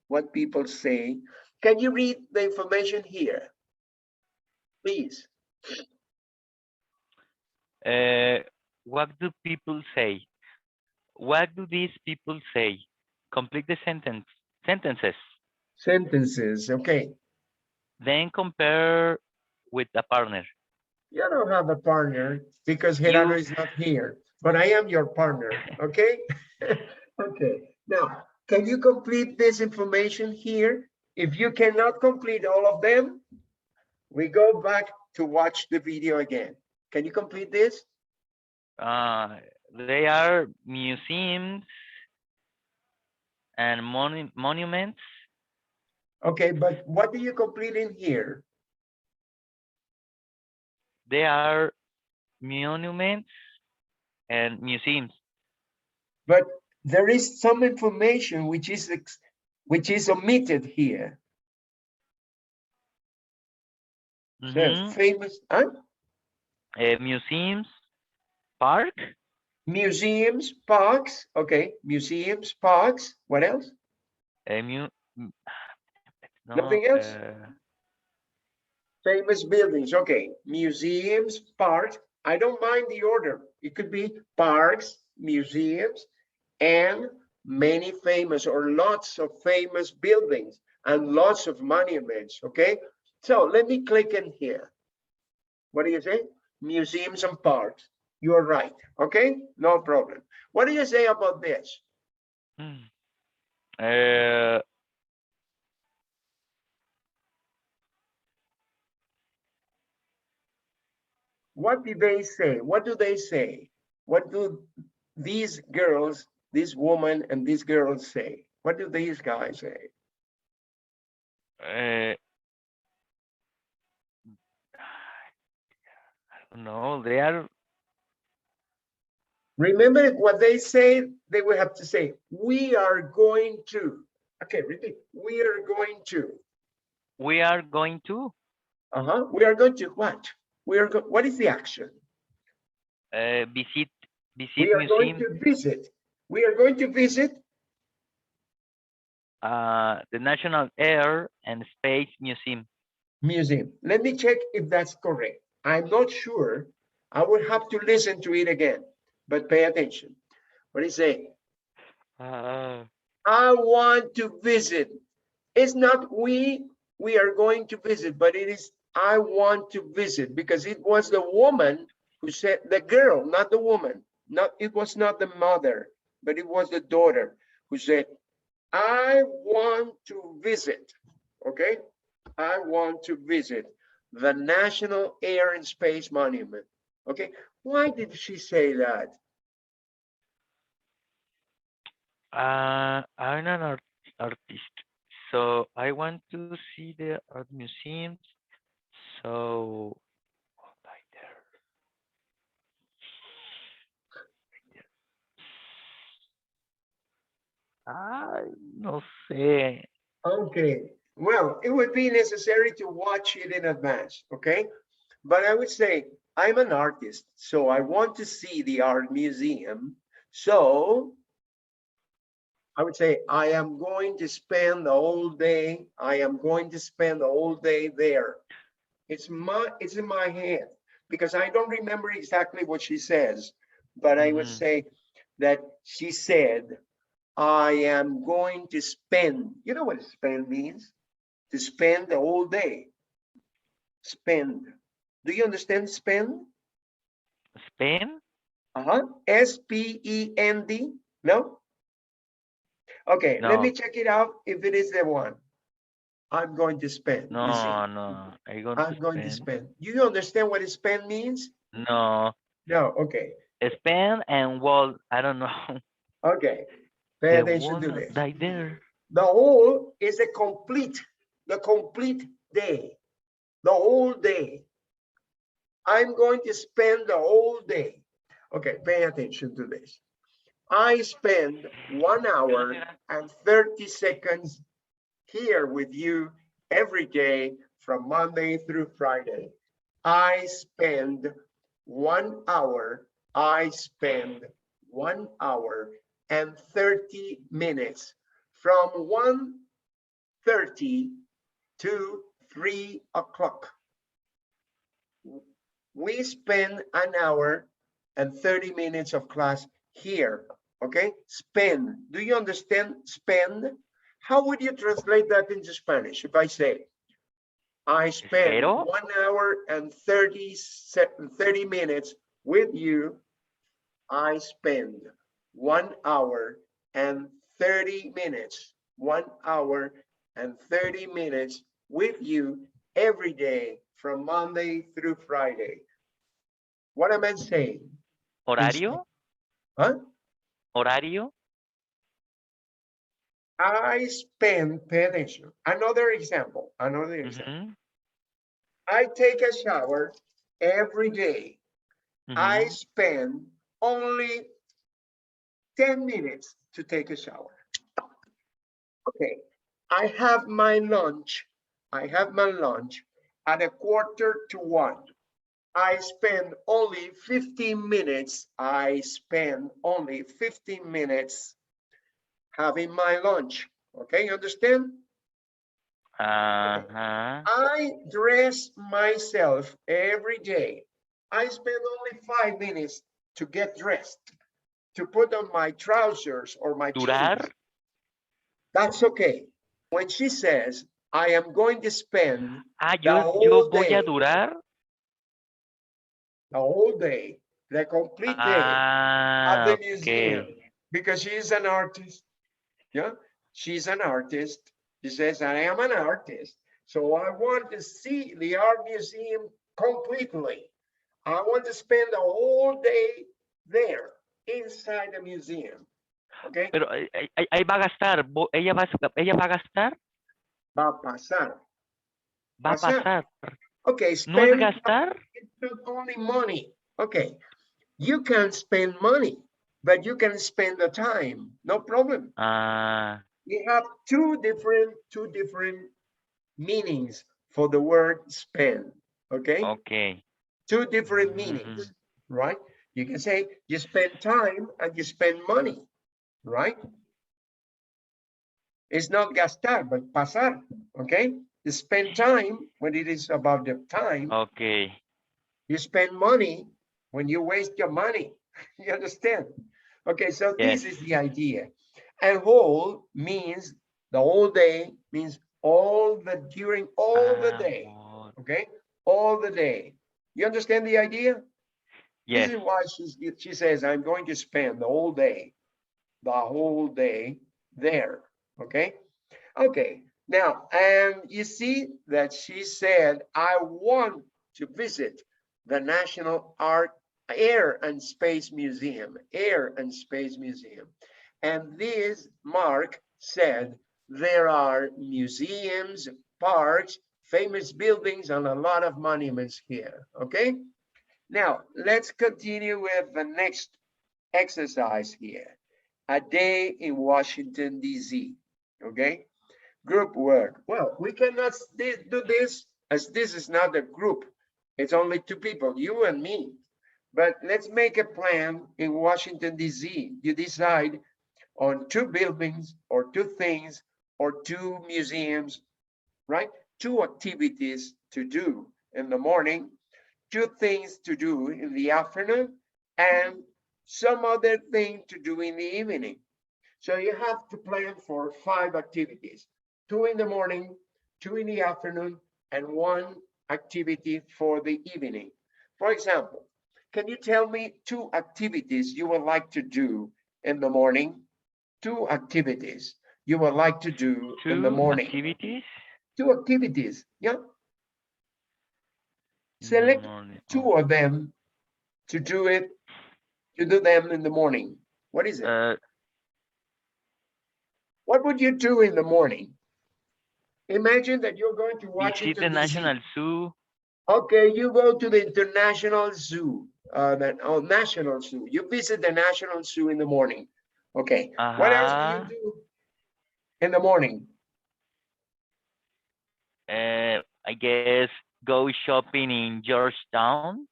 What people say? Can you read the information here? Please. What do people say? What do these people say? Complete the sentences. Sentences, okay. Then compare with a partner. You don't have a partner because Gerardo is not here, but I am your partner, okay? Okay, now, can you complete this information here? If you cannot complete all of them, we go back to watch the video again. Can you complete this? They are museums and monuments. Okay, but what do you complete in here? They are monuments and museums. But there is some information which is omitted here. So famous, huh? Museums, park. Museums, parks. Okay, museums, parks. What else? Nothing else? Famous buildings. Okay, museums, parks. I don't mind the order. It could be parks, museums, and many famous or lots of famous buildings and lots of monuments. Okay, so let me click in here. What do you say? Museums and parks. You are right. Okay, no problem. What do you say about this? What did they say? What do they say? What do these girls, this woman and these girls say? What do these guys say? I don't know. They are. Remember what they say? They will have to say, we are going to. Okay, repeat. We are going to. We are going to. We are going to what? What is the action? Visit we are museum. going to visit. We are going to visit the National Air and Space Museum. Let me check if that's correct. I'm not sure. I will have to listen to it again, but pay attention. What is it? I want to visit. It's not we are going to visit, but it is I want to visit, because it was the woman who said, the girl, not the woman. It was not the mother, but it was the daughter who said, I want to visit. Okay, I want to visit the National Air and Space Monument. Okay, why did she say that? I'm an artist, so I want to see the art museums. So, right there. I no sé. Okay, well, it would be necessary to watch it in advance, okay? But I would say, I'm an artist, so I want to see the art museum. So I would say, I am going to spend the whole day. I am going to spend the whole day there. It's in my head, because I don't remember exactly what she says, but I would say that she said, I am going to spend, you know what spend means? To spend the whole day. Spend. Do you understand spend? Spend? S-P-E-N-D? No? Okay, No. let me check it out if it is the one. I'm going to spend. No, you see? no. I'm going to spend. Do you understand what spend means? No. No, okay. Spend and wall, I don't know. Okay, pay attention to this. Right there. The whole is the complete day, the whole day. I'm going to spend the whole day. Okay, pay attention to this. I spend 1 hour and 30 seconds here with you every day from Monday through Friday. I spend 1 hour, I spend 1 hour and 30 minutes from 1:30 to 3 o'clock. We spend an hour and 30 minutes of class here, okay? Spend, do you understand spend? How would you translate that into Spanish? If I say, I spend Espero. 1 hour and 30 minutes with you, I spend 1 hour and 30 minutes, 1 hour and 30 minutes with you every day from Monday through Friday. What am I saying? Horario. Huh? Horario. I spend, pay attention. Another example. Mhm. I take a shower every day. I Mhm. spend only 10 minutes to take a shower. Okay. I have my lunch. I have my lunch at 1:45. I spend only 15 minutes. I spend only 15 minutes having my lunch. Okay, you understand? Uh-huh. I dress myself every day. I spend only 5 minutes to get dressed, to put on my trousers or my Durar. jeans. That's okay. When she says, I am going to spend the Yo whole voy a day, durar. the complete day at the museum, Okay. because she is an artist. Yeah, she's an artist. She says, I am an artist. So I want to see the art museum completely. I want to spend the whole day there inside the museum. Okay, Pero ahí va a gastar. Ella va a gastar. va a pasar. Va a Pasar. pasar. Okay, No es spend. gastar. It's not only money. Okay, you can spend money, but you can spend the time. No problem. Ah. We have two different meanings for the word spend. Okay. Okay. Two different meanings, right? You can say you spend time and you spend money, right? It's not gastar, but pasar, okay? You spend time when it is about the time. Okay. You spend money when you waste your money. You understand? Okay, so Yes. this is the idea. And whole means the whole day, means during all the day, okay? All the day. You understand the idea? Yes. This is why she says, I'm going to spend the whole day there, okay? Okay, now, and you see that she said, I want to visit the National Air and Space Museum, And this, Mark said, there are museums, parks, famous buildings, and a lot of monuments here, okay? Now, let's continue with the next exercise here. A day in Washington, D.C., okay? Group work. Well, we cannot do this as this is not a group. It's only two people, you and me. But let's make a plan in Washington, D.C. You decide on two buildings or two things or two museums, right? Two activities to do in the morning, two things to do in the afternoon, and some other thing to do in the evening. So you have to plan for 5 activities, 2 in the morning, 2 in the afternoon, and 1 activity for the evening. For example, can you tell me 2 activities you would like to do in the morning? 2 activities you would like to do in the morning. Activities? 2 activities, yeah. Select 2 of them to do them in the morning. What is it? What would you do in the morning? Imagine that you're going to Visit the Washington, D.C. National Zoo. Okay, you go to the International Zoo. the National Zoo. You visit the National Zoo in the morning. Okay. What else do you do in the morning? I guess go shopping in Georgetown.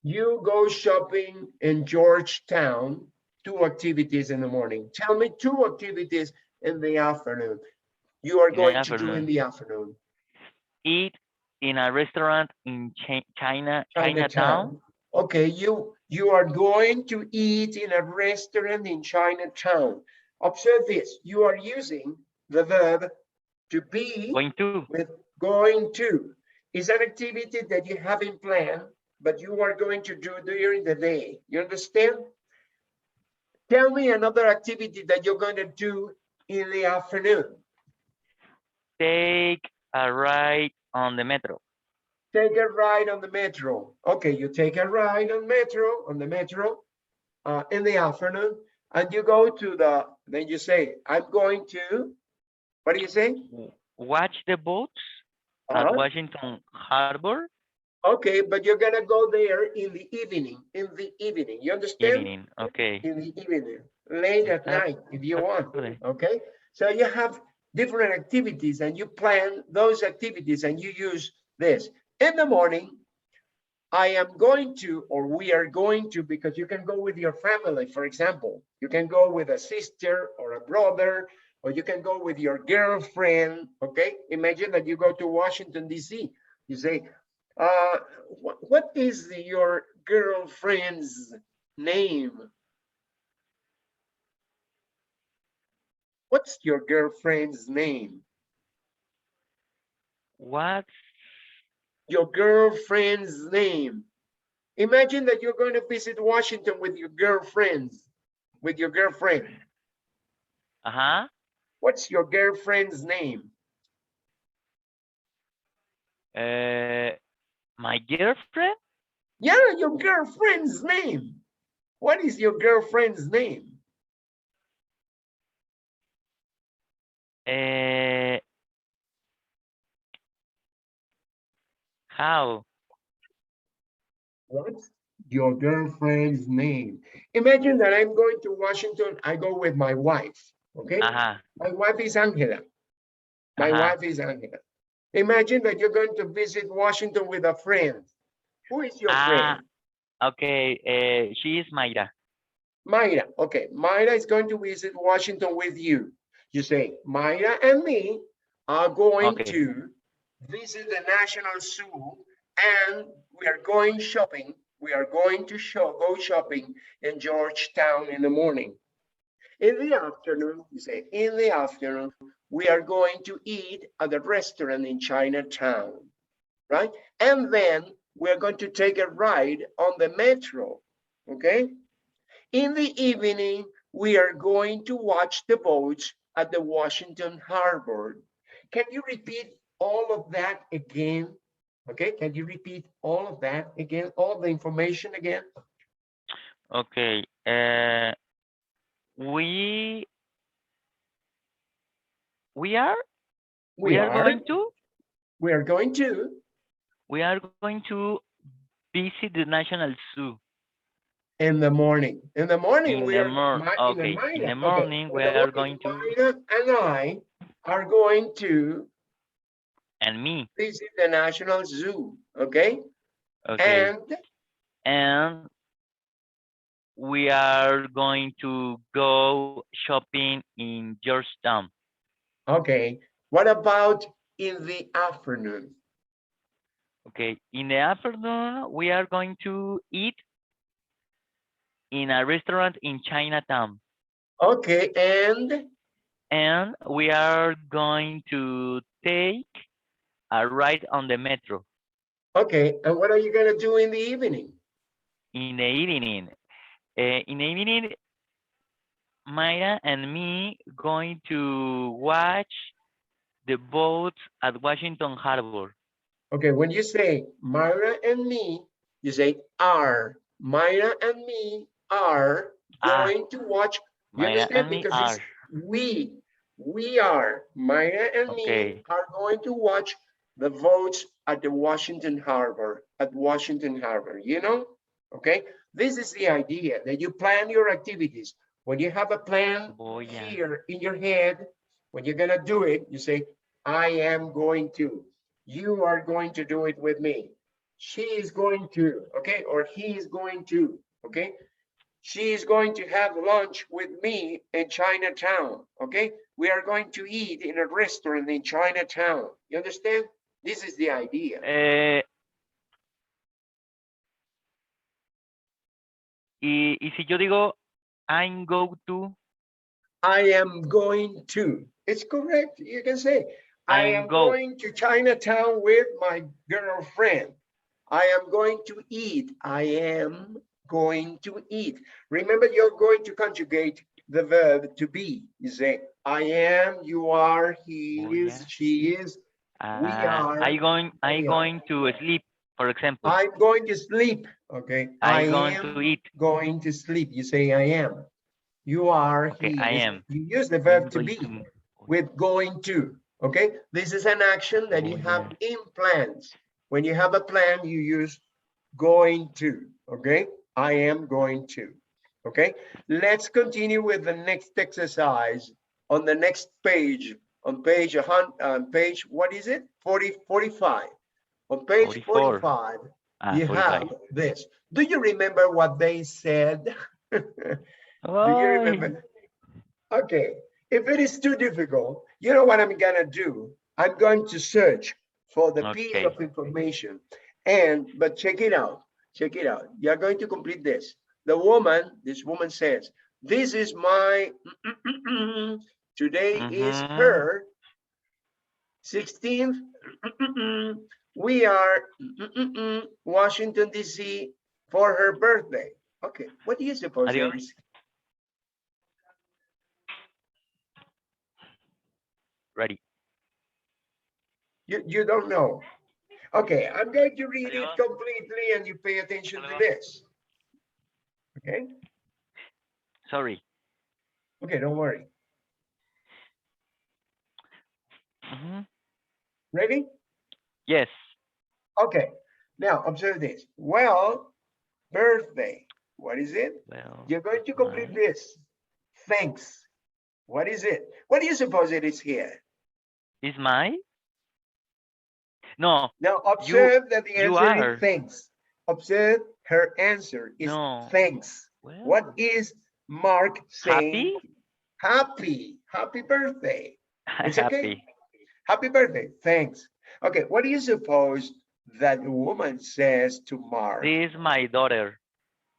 You go shopping in Georgetown, 2 activities in the morning. Tell me 2 activities in the afternoon. You are In the going to do in afternoon. the afternoon. Eat in a restaurant in Chinatown. Okay, you are going to eat in a restaurant in Chinatown. Observe this. You are using the verb to be Going to. with going to. It's an activity that you haven't planned, but you are going to do during the day. You understand? Tell me another activity that you're going to do in the afternoon. Take a ride on the metro. Take a ride on the metro. Okay, you take a ride on the metro in the afternoon, and you go to then you say, I'm going to, what do you say? Watch the boats at Washington Harbor. Okay, but you're gonna go there in the evening, you understand? Evening, okay. In the evening, late at night, if you want, okay? So you have different activities and you plan those activities and you use this. In the morning, I am going to, or we are going to, because you can go with your family, for example. You can go with a sister or a brother, or you can go with your girlfriend, okay? Imagine that you go to Washington, D.C. You say, what is your girlfriend's name? What's your girlfriend's name? What's your girlfriend's name? Imagine that you're going to visit Washington with your girlfriend. What's your girlfriend's name? My girlfriend? Yeah, your girlfriend's name. What is your girlfriend's name? How? What's your girlfriend's name? Imagine that I'm going to Washington. I go with my wife, okay? My wife is Angela. Imagine that you're going to visit Washington with a friend. Who is your friend? Okay, she is Mayra. Mayra, okay. Mayra is going to visit Washington with you. You say, Mayra and me are going to visit the National Zoo and we are going shopping. We are going to go shopping in Georgetown in the morning. In the afternoon, you say, in the afternoon, we are going to eat at a restaurant in Chinatown, right? And then we're going to take a ride on the metro, okay? In the evening, we are going to watch the boats at the Washington Harbor. Can you repeat all of that again? Okay, can you repeat all of that again, all the information again? Okay, we are going to visit the National Zoo. In the morning. In the morning, we are going to. Mayra and I are going to. And me. Visit the National Zoo, okay? Okay. And we are going to go shopping in Georgetown. Okay. What about in the afternoon? Okay. In the afternoon, we are going to eat in a restaurant in Chinatown. Okay. And we are going to take a ride on the metro. Okay. And what are you going to do in the evening? In the evening, Mayra and me going to watch the boats at Washington Harbor. Okay, when you say Mayra and me, you say are. Mayra and me are going to watch. You understand? Because it's we are. Mayra and me are going to watch the boats at the Washington Harbor, you know? Okay, This is the idea, that you plan your activities. When you have a plan Voy a. here in your head, when you're gonna do it, you say, I am going to. You are going to do it with me. She is going to, okay? Or he is going to, okay? She is going to have lunch with me in Chinatown, okay? We are going to eat in a restaurant in Chinatown. You understand? This is the idea. Y si yo digo, I'm go to. I am going to. It's correct. You can say, I am going to Chinatown with my girlfriend. I am going to eat. I am going to eat. Remember, you're going to conjugate the verb to be. You say, I am, you are, he is, she is, we are. I going to sleep, for example. I'm going to sleep. Okay. I going am to eat. going to sleep. You say, I am. You are, Okay, he I is. am. You use the verb to be with going to. Okay. This is an action that you have in plans. When you have a plan, you use going to. Okay. I am going to. Okay. Let's continue with the next exercise on the next page. On page 100, page, what is it? 45. On page 45, you 45. have this. Do you remember what they said? Do you remember? Okay. If it is too difficult, you know what I'm gonna do? I'm going to search for the piece of information. But check it out. Check it out. You're going to complete this. This woman says, this is my, today is her 16th. We are Washington, D.C. for her birthday. Okay, what do you suppose that is? Ready. You don't know. Okay, I'm going to read it completely and you pay attention to this. Okay? Sorry. Okay, don't worry. Ready? Yes. Okay, now observe this. Well, birthday. What is it? Well, you're going to complete this. Thanks. What is it? What do you suppose it is here? Is my? No. Now observe that the answer is thanks. Observe her answer is thanks. Well, what is Mark saying? Happy? Happy birthday. It's Happy. Okay. Happy birthday. Thanks. Okay, what do you suppose that woman says to Mark? This is my daughter.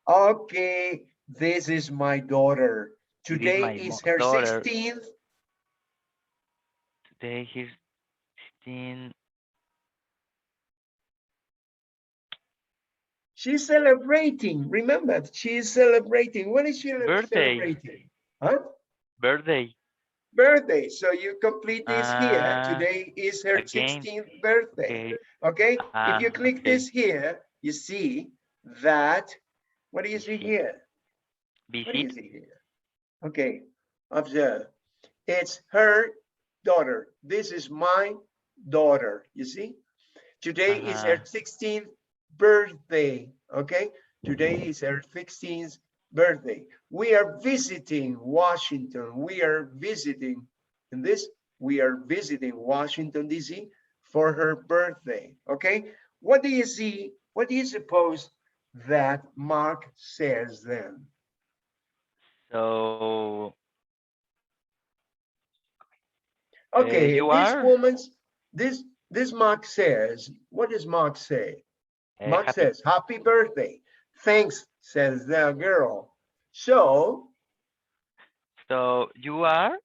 Okay, this is my daughter. Today is her 16th. Today is 16. She's celebrating. Remember, she's celebrating. What is she celebrating? Huh? Birthday. Birthday. So you complete this here. Today is her 16th birthday. Okay. If you click this here, you see that. What do you see here? What do you see here? Okay. Observe. It's her daughter. This is my daughter. You see? Today is her 16th birthday. Okay. Today is her 16th birthday. We are visiting Washington. We are visiting Washington, D.C. for her birthday. Okay. What do you see? What do you suppose that Mark says then? So okay, this Mark says, what does Mark say? Mark says, happy birthday. Thanks, says the girl. So you are?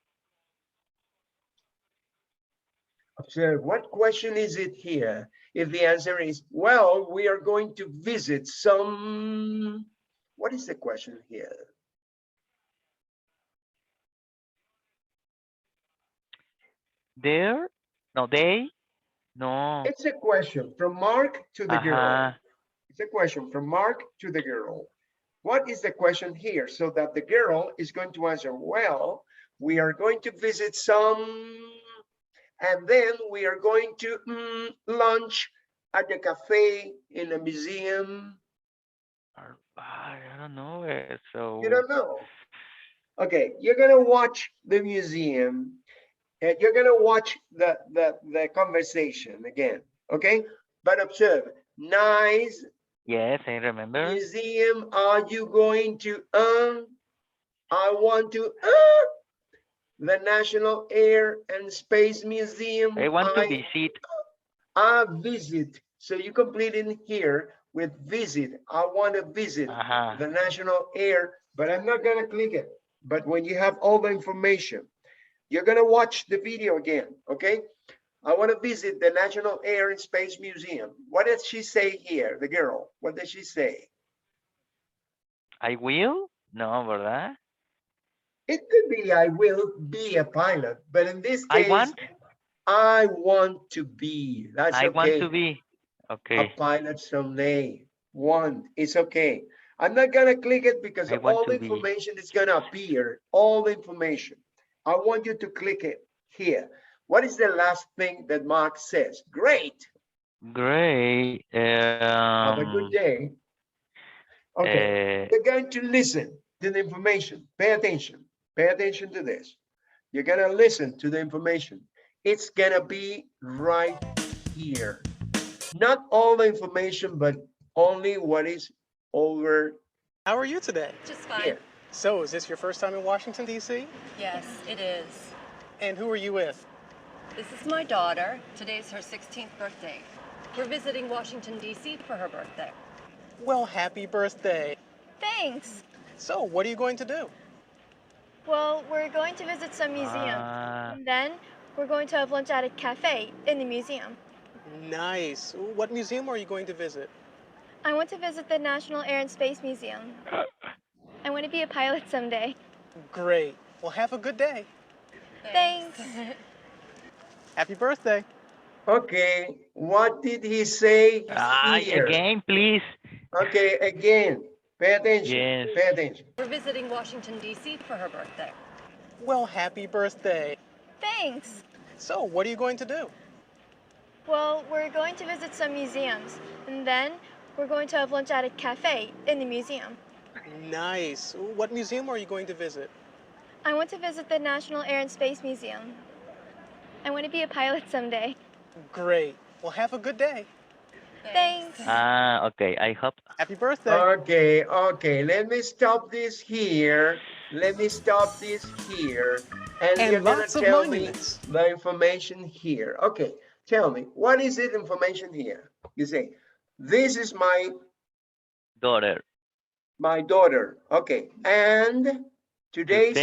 Observe, what question is it here? If the answer is, well, we are going to visit some, what is the question here? There? No, they? No. It's a question from Mark to the girl. It's a question from Mark to the girl. What is the question here? So that the girl is going to answer, well, we are going to visit some, and then we are going to lunch at the cafe in a museum. I don't know. You So don't know. Okay, you're gonna watch the museum and you're gonna watch the conversation again. Okay, but observe. Nice yes, I remember. museum. Are you going to? I want to. The National Air and Space Museum. I want to visit. I visit. So you complete in here with visit. I want to visit the National Air, but I'm not going to click it. But when you have all the information, you're going to watch the video again, okay? I want to visit the National Air and Space Museum. What did she say here, the girl? What did she say? I will? No, ¿verdad? It could be I will be a pilot, but in this I case, want. I want to be. That's I okay. want to be. A Okay. pilot someday. Want. It's okay. I'm not gonna click it because I want all the to be. information is gonna appear. All the information. I want you to click it here. What is the last thing that Mark says? Great. Great. Have a good day. Okay. You're going to listen to the information. Pay attention. Pay attention to this. You're gonna listen to the information. It's gonna be right here. Not all the information, but only what is over. How are you today? Just fine. Here. So, is this your first time in Washington, D.C.? Yes, it is. And who are you with? This is my daughter. Today's her 16th birthday. We're visiting Washington, D.C. for her birthday. Well, happy birthday. Thanks. So, what are you going to do? Well, we're going to visit some museums. And then we're going to have lunch at a cafe in the museum. Nice. What museum are you going to visit? I want to visit the National Air and Space Museum. I want to be a pilot someday. Great. Well, have a good day. Thanks. Happy birthday. Okay, what did he say here? Again, please. Okay, again. Pay attention. Yes. Pay attention. We're visiting Washington, D.C. for her birthday. Well, happy birthday. Thanks. So, what are you going to do? Well, we're going to visit some museums. And then we're going to have lunch at a cafe in the museum. Nice. What museum are you going to visit? I want to visit the National Air and Space Museum. I want to be a pilot someday. Great. Well, have a good day. Thanks. Okay. I hope. Happy birthday. Okay, okay. Let me stop this here. Let me stop this here. And you're gonna lots of tell me monuments. the information here. Okay, tell me, what is it information here? You say, this is my Daughter. daughter. Okay, and today's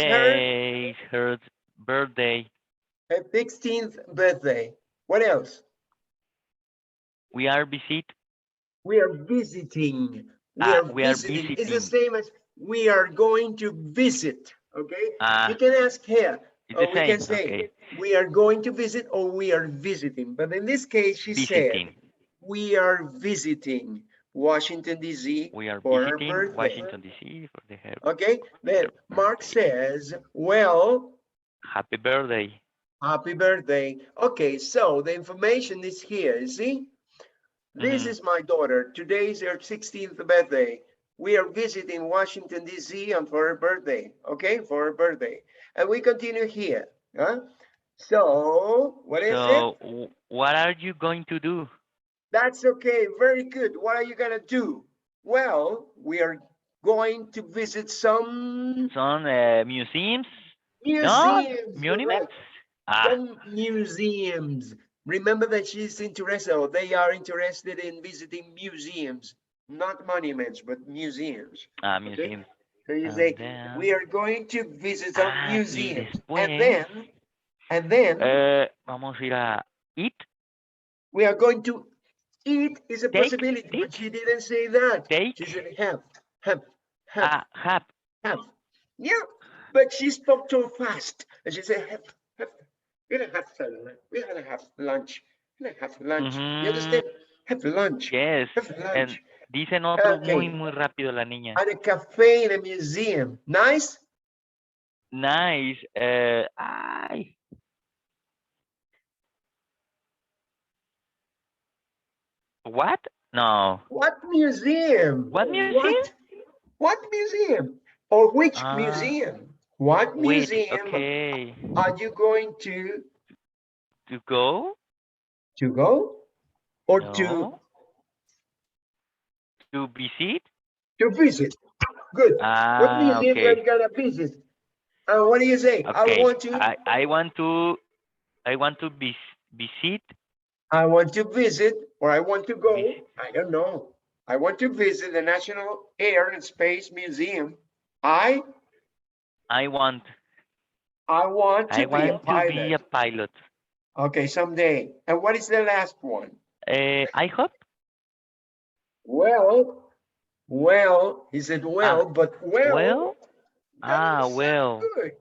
her birthday. her 16th birthday. What else? We are visit. We are visiting. We are visiting. It's the same as we are going to visit. Okay. You can ask her. It's Or the we same. can say Okay. we are going to visit or we are visiting. But in this case, she Visiting. said we are visiting Washington, D.C. We are for her visiting birthday. Washington, D.C. for the her. Okay. Then Mark says, well, Happy birthday. happy birthday. Okay, so the information is here, you see? This is my daughter. Today is her 16th birthday. We are visiting Washington, D.C. and for her birthday, okay? For her birthday. And we continue here, huh? So, what is it? So, what are you going to do? That's okay, very good. What are you gonna do? Well, we are going to visit some Museums? museums. Monuments? Some museums. Remember that she's interested, or they are interested in visiting museums, not monuments, but museums. Museums. So you And say, then- we are going to visit some y museums. después, And then vamos a ir a eat. we are going to eat is a Take, possibility, but take, she didn't say that. take. She said have. Have. Yeah, but she spoke too fast. And she said have. We're gonna have fun. We're gonna have lunch. We're gonna have lunch. You understand? Have lunch. Yes. Have lunch. And dicen otro Okay. muy rápido la niña. At a cafe in a museum. Nice? Nice. Ay. What? No. What museum? What museum? What museum? Or which Ah, museum? What which? museum Okay. are you going to To go? go? Or No. To visit? to visit? Good. What Ah, museum are okay. you gonna visit? What do you say? Okay. I want to visit I want to visit, or I want to go. visit. I don't know. I want to visit the National Air and Space Museum. I I want want to be a to be a pilot. pilot. Okay, someday. And what is the last one? I hope. Well, he said well, but Well. doesn't sound Well. good.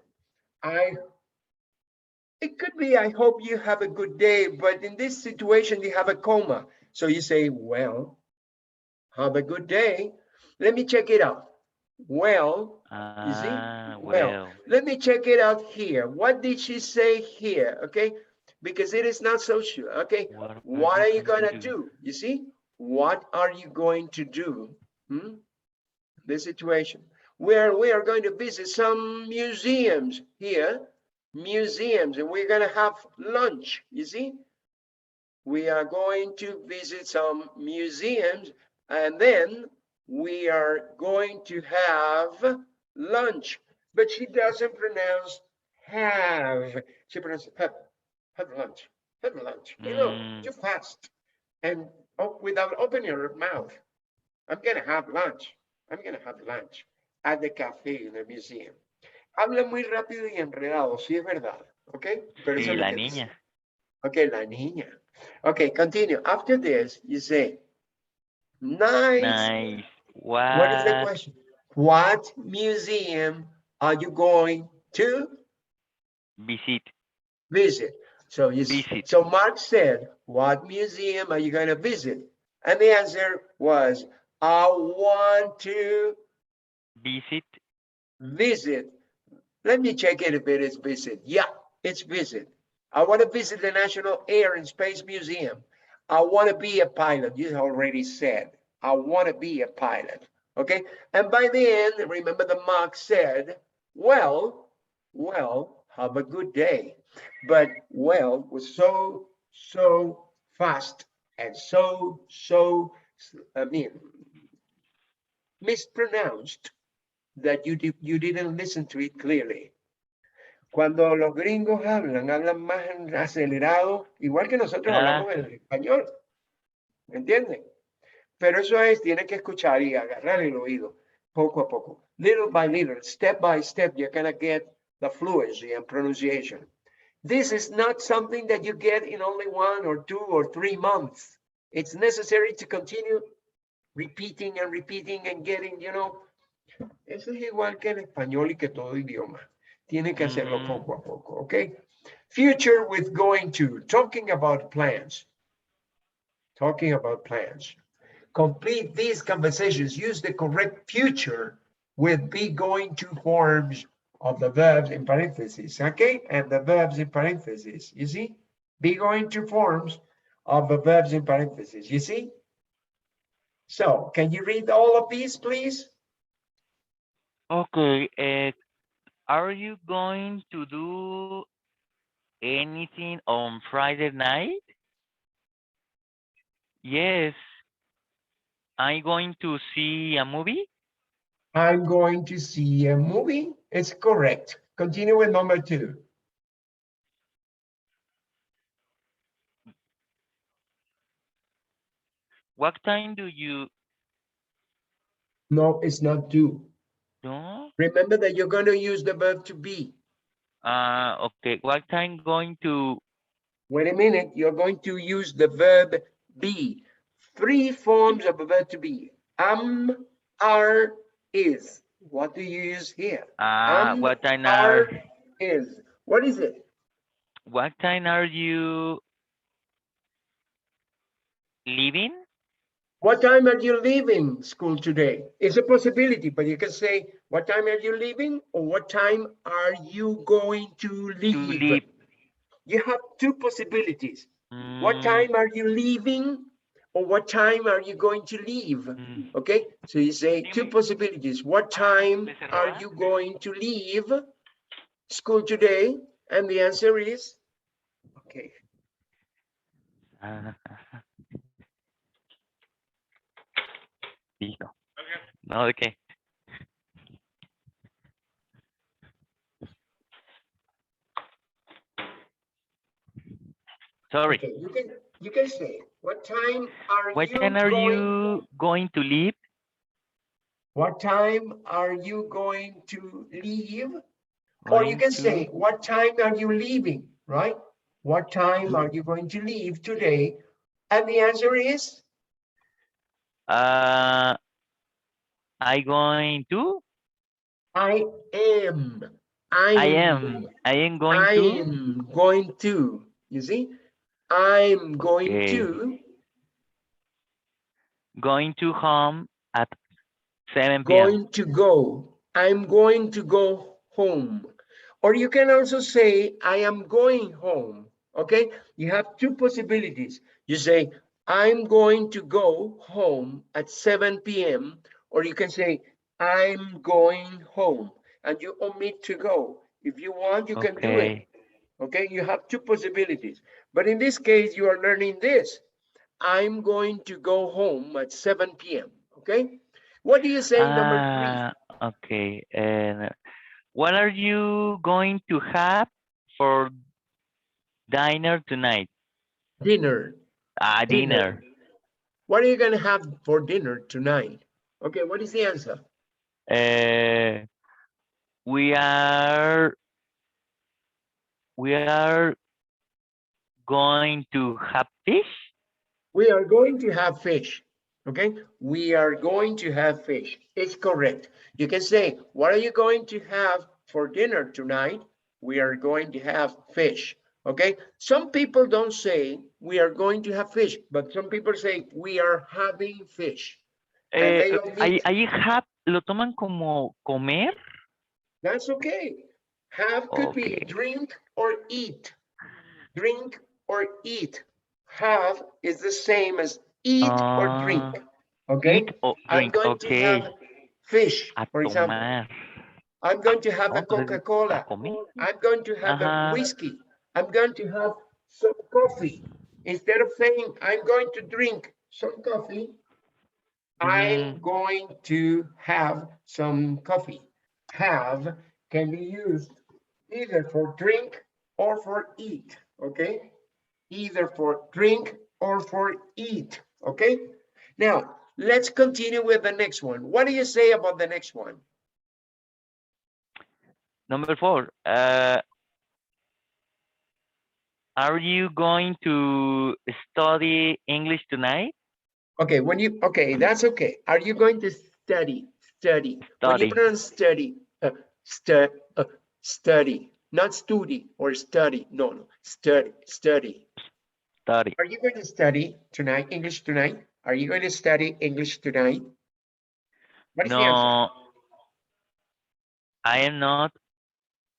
It could be, I hope you have a good day, but in this situation, you have a comma. So you say, well, have a good day. Let me check it out. Well, you see? Well, let me check it out here. What did she say here? Okay, because it is not so sure. Okay, what are you gonna do? You see? What are you going to do? The situation. We are going to visit some museums here. Museums, and we're gonna have lunch. You see? We are going to visit some museums, and then we are going to have lunch. But she doesn't pronounce have. She pronounces have lunch, have lunch. You know, too fast. And without opening her mouth. I'm gonna have lunch. I'm gonna have lunch at the cafe in the museum. Habla muy rápido y enredado, sí es verdad, ¿ok? Pero eso Sí, es lo la que dice. niña. Okay, la niña. Okay, continue. After this, you say, nice. Nice. What is the question? What museum are you going to visit? So so Mark said, what museum are you going to visit? And the answer was, I want to visit. Let me check it if it is visit. Yeah, it's visit. I want to visit the National Air and Space Museum. I want to be a pilot. You already said, I want to be a pilot. Okay. And by the end, remember the Mark said, well, have a good day. But well was so fast and mispronounced that you didn't listen to it clearly. Cuando los gringos hablan más acelerado, igual que nosotros hablamos en español. ¿Me entienden? Pero eso es, tiene que escuchar y agarrar el oído poco a poco. Little by little, step by step, you're going to get the fluency and pronunciation. This is not something that you get in only 1 or 2 or 3 months. It's necessary to continue repeating and getting, you know. Eso es igual que en español y que todo idioma. Tiene que hacerlo poco a poco, okay? Future with going to, talking about plans. Talking about plans. Complete these conversations. Use the correct future with be going to forms of the verbs in parentheses, okay? And the verbs in parentheses, you see? Be going to forms of the verbs in parentheses, you see? So, can you read all of these, please? Okay, are you going to do anything on Friday night? Yes. I'm going to see a movie? I'm going to see a movie. It's correct. Continue with number 2. What time do you... No, it's not do. No? Remember that you're going to use the verb to be. Okay. What time going to... Wait a minute. You're going to use the verb be. 3 forms of a verb to be. Am, are, is. What do you use here? What time are, is. What is it? What time are you leaving? What time are you leaving school today? It's a possibility, but you can say, what time are you leaving? Or what time are you going to leave? You have 2 possibilities. What time are you leaving? or what time are you going to leave? Mm. Okay, so you say two possibilities. What time are you going to leave school today? And the answer is, okay. Ah, Listo. No, ¿de qué? Sorry. Okay, you can say, what time are What you time are going? you going to leave? What time are you going to leave? Or you Going can to say, what time are you leaving, right? What time are you going to leave today? And the answer is, I going to I am. I am going I to am going to. You see? I'm going okay. Going to home at 7 p.m. going to go. I'm going to go home. Or you can also say, I am going home. Okay? You have two possibilities. You say, I'm going to go home at 7 p.m. Or you can say, I'm going home. And you omit to go. If you want, you can do it. Okay. Okay? You have two possibilities. But in this case, you are learning this. I'm going to go home at 7 p.m. Okay? What do you say, number 3? Okay. And what are you going to have for dinner tonight? Dinner. Dinner. What are you going to have for dinner tonight? Okay, what is the answer? We are going to have fish. We are going to have fish. Okay, we are going to have fish. It's correct. You can say, what are you going to have for dinner tonight? We are going to have fish. Okay, some people don't say we are going to have fish, but some people say we are having fish. And they omit. Ahí have lo toman como comer. That's okay. Have could be drink or eat. Drink or eat. Have is the same as eat or drink. Okay? Eat or I'm drink. going to have fish, for example. Tomar. I'm going to have a No, pues, Coca-Cola. comer. I'm going to have a Ajá. whiskey. I'm going to have some coffee. Instead of saying I'm going to drink some coffee, I'm going to have some coffee. Have can be used either for drink or for eat, okay? Either for drink or for eat, okay? Now, let's continue with the next one. What do you say about the next one? Number 4. Are you going to study English tonight? Okay, okay, that's okay. Are you going to study? When you pronounce study, study, not study or study. No, study. Study. Are you going to study tonight, English tonight? Are you going to study English tonight? What is the answer? I am not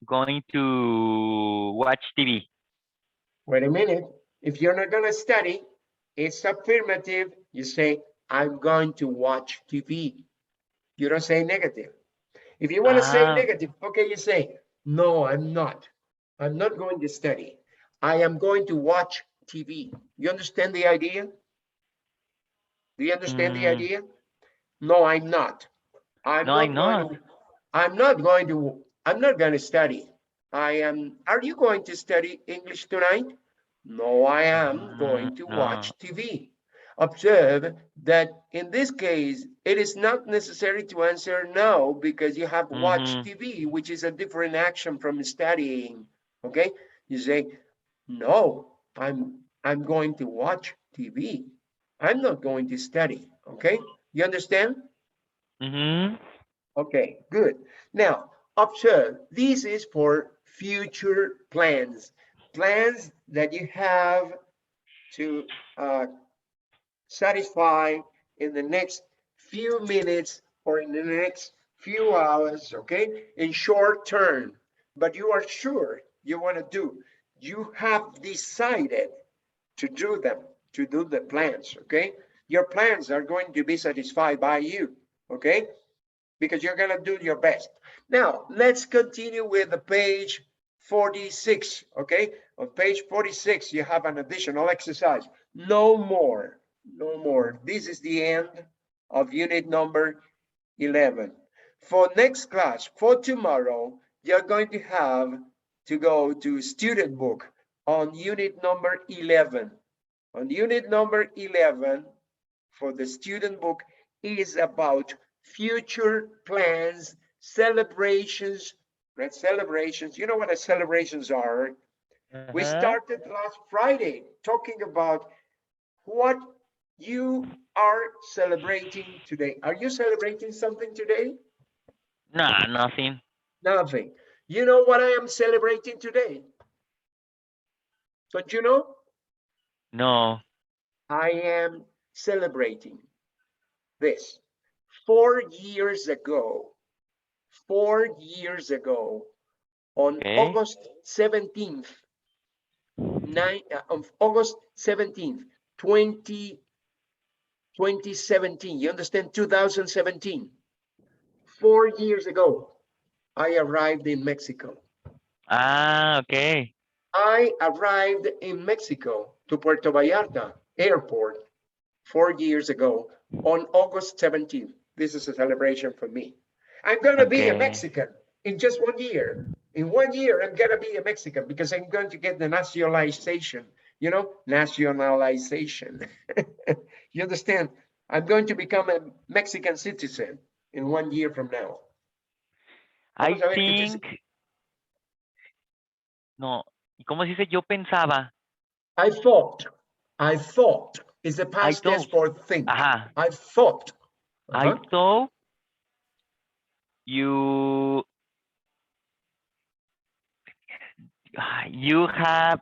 going to watch TV. Wait a minute. If you're not going to study, it's affirmative. You say, I'm going to watch TV. You don't say negative. If you want to say negative, okay, you say, no, I'm not. I'm not going to study. I am going to watch TV. You understand the idea? Do you understand the idea? No, I'm not. I'm not going to study. Are you going to study English tonight? No, I am going to watch TV. Observe that in this case, it is not necessary to answer no because you have watched TV, which is a different action from studying. Okay, you say, no, I'm going to watch TV. I'm not going to study. Okay, you understand? Okay, good. Now, observe, this is for future plans. Plans that you have to satisfy in the next few minutes or in the next few hours, okay? In short term, but you are sure you want to do. You have decided to do them, to do the plans, okay? your plans are going to be satisfied by you, okay? Because you're gonna do your best. Now, let's continue with the page 46, okay? On page 46, you have an additional exercise. No more, no more. This is the end of unit number 11. For next class, for tomorrow, you're going to have to go to student book on unit number 11. On unit number 11, for the student book, is about future plans, celebrations, right? Celebrations, you know what celebrations are? We started last Friday talking about what you are celebrating today. Are you celebrating something today? Nah, nothing. Nothing. You know what I am celebrating today? Don't you know? No. I am celebrating this. 4 years ago, on Okay. August 17th, August 17th, 2017, you understand, 2017, 4 years ago, I arrived in Mexico. Ah, okay. I arrived in Mexico to Puerto Vallarta airport 4 years ago on August 17th. This is a celebration for me. I'm gonna be a Okay. Mexican in just 1 year. In 1 year, I'm gonna be a Mexican because I'm going to get the nationalization, you know, nationalization. You understand? I'm going to become a Mexican citizen in 1 year from now. I Vamos a ver qué think. No. ¿Y cómo se dice? Yo pensaba. I thought is the past tense for think. Ajá. I thought. I thought you have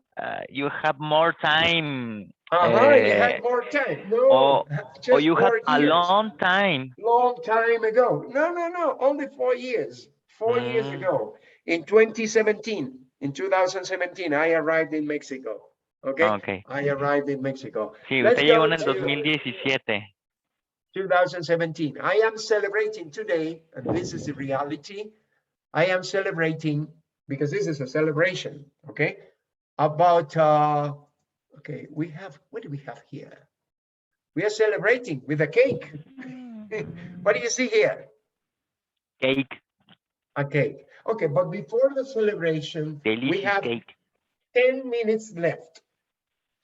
more time. You had more time. No, just or you had 4 a years. long time. Long time ago. No, only 4 years. 4 years ago. In 2017, in 2017, I arrived in Mexico. Okay? Okay. I arrived in Mexico. Sí, Let's usted go llegó en el to 2017. 2017. I am celebrating today, and this is the reality. I am celebrating, because this is a celebration, okay? About, okay, we have, what do we have here? We are celebrating with a cake. What do you see here? Cake. A cake. Okay, but before the celebration, we Delicious have cake. 10 minutes left.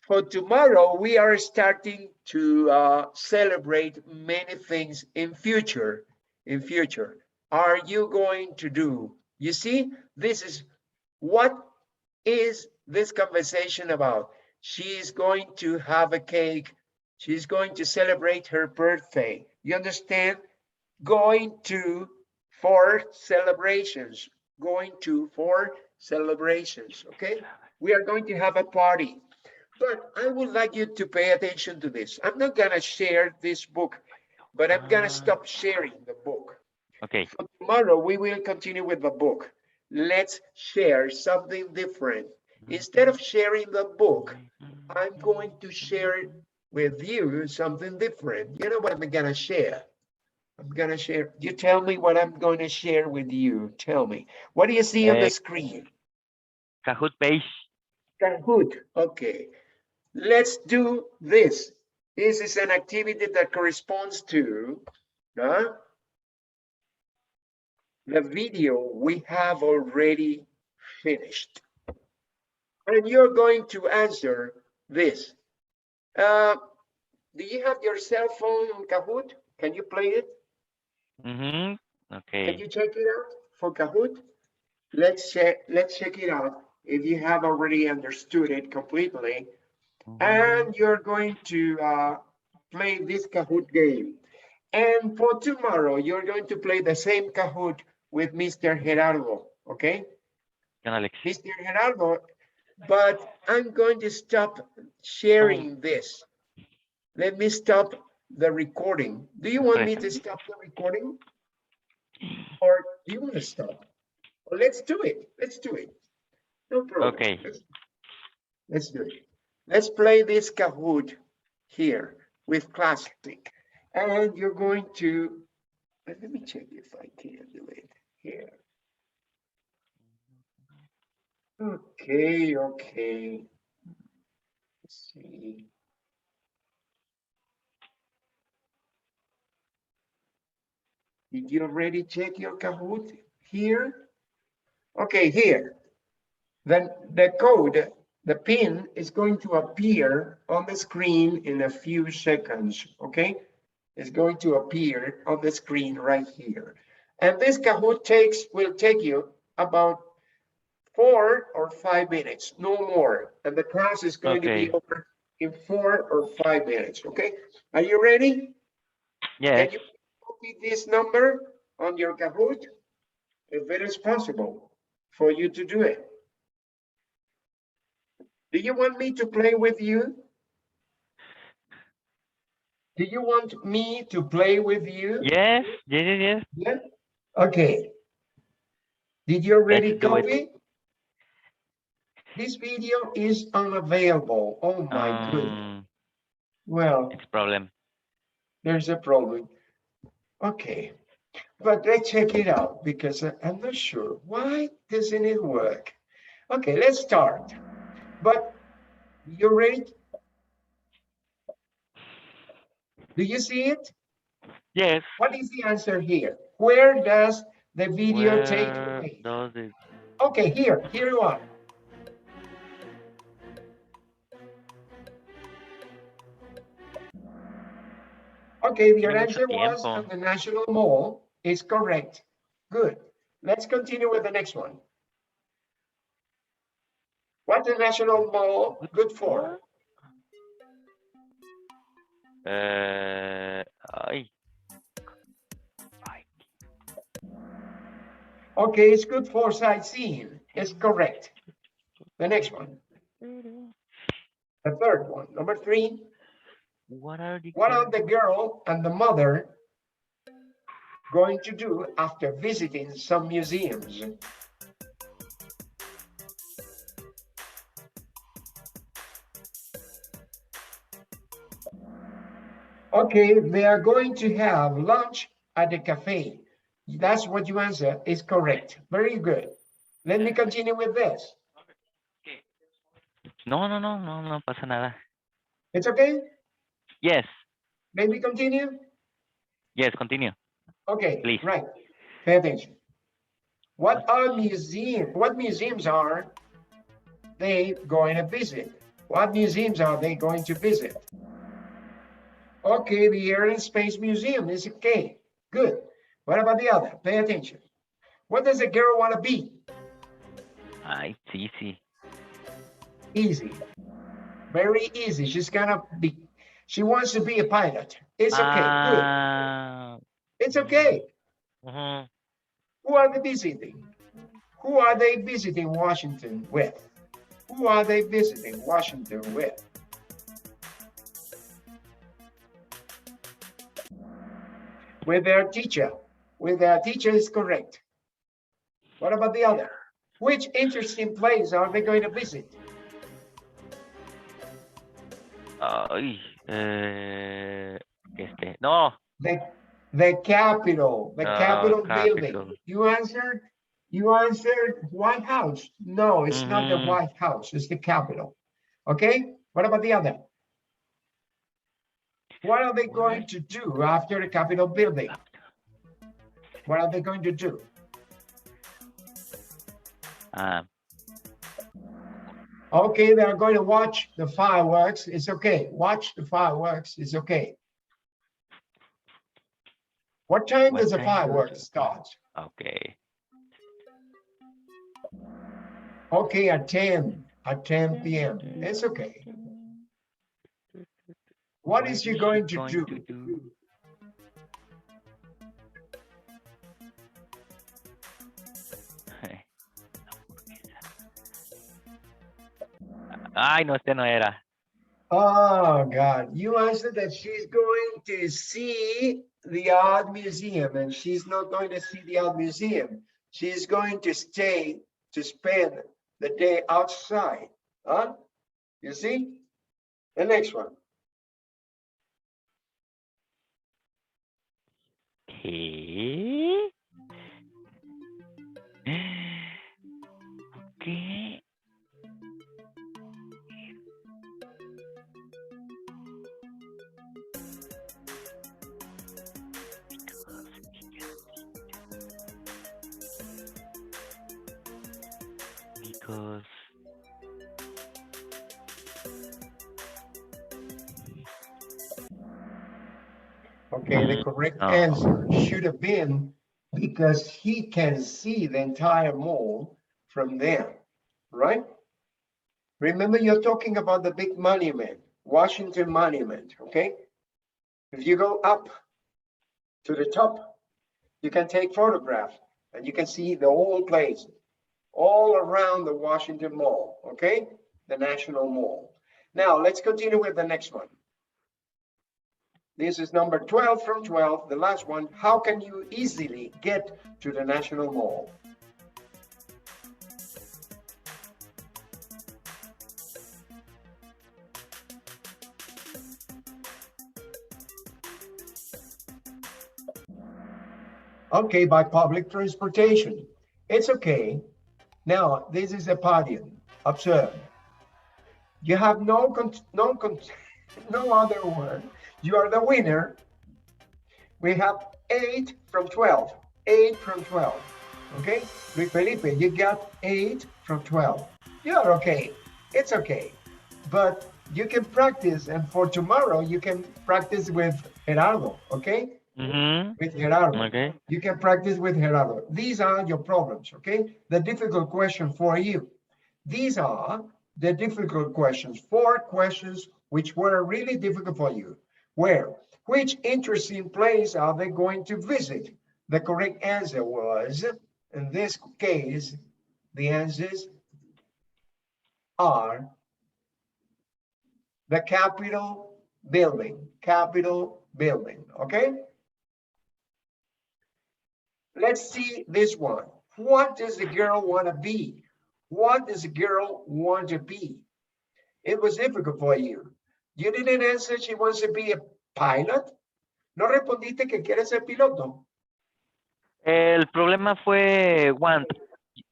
For tomorrow, we are starting to celebrate many things in future. In future, are you going to do? You see, this is what is this conversation about? She's going to have a cake. She's going to celebrate her birthday. You understand? Going to for celebrations. Going to for celebrations. Okay? We are going to have a party. But I would like you to pay attention to this. I'm not going to share this book, but I'm going to stop sharing the book. Okay. For tomorrow, we will continue with the book. Let's share something different. Instead of sharing the book, I'm going to share with you something different. You know what I'm going to share? I'm going to share. You tell me what I'm going to share with you. Tell me. What do you see on the screen? Kahoot page. Kahoot. Okay. Let's do this. This is an activity that corresponds to the video we have already finished. And you're going to answer this. Do you have your cell phone on Kahoot? Can you play it? Okay. Can you check it out for Kahoot? Let's check it out if you have already understood it completely. And you're going to play this Kahoot game. And for tomorrow, you're going to play the same Kahoot with Mr. Gerardo, okay? Mr. Gerardo, but I'm going to stop sharing this. Let me stop the recording. Do you want me to stop the recording? Or do you want to stop? Well, let's do it. Let's do it. No problem. Okay. Let's do it. Let's play this Kahoot here. with plastic. And you're going to, let me check if I can do it here. Okay. Let's see. Did you already check your Kahoot here? Okay, here. Then the code, the pin is going to appear on the screen in a few seconds, okay? It's going to appear on the screen right here. And this Kahoot will take you about 4 or 5 minutes, no more. And the class is going to be over in 4 or 5 minutes, okay? Are you ready? Yes. Can you copy this number on your Kahoot? If it is possible for you to do it. Do you want me to play with you? Do you want me to play with you? Yes. Yes. Yeah? Okay. Did you already Let's do it. copy? This video is unavailable. Oh my goodness. Well, It's a problem. there's a problem. Okay. But let's check it out because I'm not sure. Why doesn't it work? Okay, let's start. But you ready? Do you see it? Yes. What is the answer here? Where does the video take place? Does it? Okay, here you are. Okay, your answer was on the National Mall. Is correct. Good. Let's continue with the next one. What's the National Mall good for? Okay, it's good for sightseeing. It's correct. The next one. The third one, number 3. What are the girl and the mother going to do after visiting some museums? Okay, they are going to have lunch at the cafe. That's what you answer is correct. Very good. Let me continue with this. No pasa nada. It's okay? Yes. Let me continue? Yes, continue. Okay, please. Right. Pay attention. What museums are they going to visit? What museums are they going to visit? Okay, the Air and Space Museum is okay. Good. What about the other? Pay attention. What does a girl want to be? It's easy. Easy. Very easy. She wants to be a pilot. It's okay. Good. It's okay. Who are they visiting? Who are they visiting Washington with? Who are they visiting Washington with? With their teacher. With their teacher is correct. What about the other? Which interesting place are they going to visit? No. The Capitol. The Capitol building. Capitol. You answered White House. No, it's not the White House. It's the Capitol. Okay. What about the other? What are they going to do after the Capitol building? What are they going to do? Okay, they are going to watch the fireworks. It's okay. Watch the fireworks. It's okay. What time does the fireworks start? Okay. Okay, at 10 p.m. It's okay. What is she going to do? Ay, no, este no era. Oh, God. You answered that she's going to see the art museum, and she's not going to see the art museum. She's going to stay to spend the day outside. Huh? You see? The next one. ¿Qué? ¿Qué? Because Okay, the correct no. answer should have been because he can see the entire mall from there, right? Remember, you're talking about the big monument, Washington Monument, okay? If you go up to the top, you can take photographs and you can see the whole place all around the Washington Mall, okay? The National Mall. Now, let's continue with the next one. This is number 12 from 12, the last one. How can you easily get to the National Mall? Okay, by public transportation. It's okay. Now, this is a podium. Observe. You have no other one. You are the winner. We have 8 from 12. 8 from 12. Okay? Luis Felipe, you got 8 from 12. You're okay. It's okay. But you can practice, and for tomorrow, you can practice with Gerardo, okay? With Gerardo. Okay. You can practice with Gerardo. These are your problems, okay? The difficult question for you. These are the difficult questions. 4 questions which were really difficult for you. Which interesting place are they going to visit? The correct answer was, in this case, the answers are the Capitol building, okay? Let's see this one. What does the girl want to be? What does the girl want to be? It was difficult for you. You didn't answer she wants to be a pilot. No respondiste que quiere ser piloto. El problema fue want.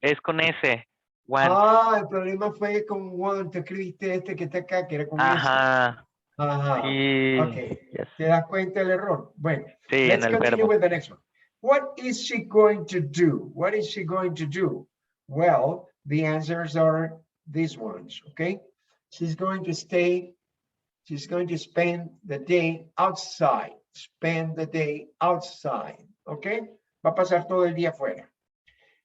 Es con S. Want. Ah, el problema fue con want. Tú escribiste este que está acá, que era con S. Ajá. Ajá. Sí. Okay. Yes. ¿Te das cuenta del error? Bueno, Sí, let's en el continue verbo. with the next one. What is she going to do? What is she going to do? Well, the answers are these ones, okay? She's going to stay, she's going to spend the day outside. Spend the day outside, okay? Va a pasar todo el día afuera.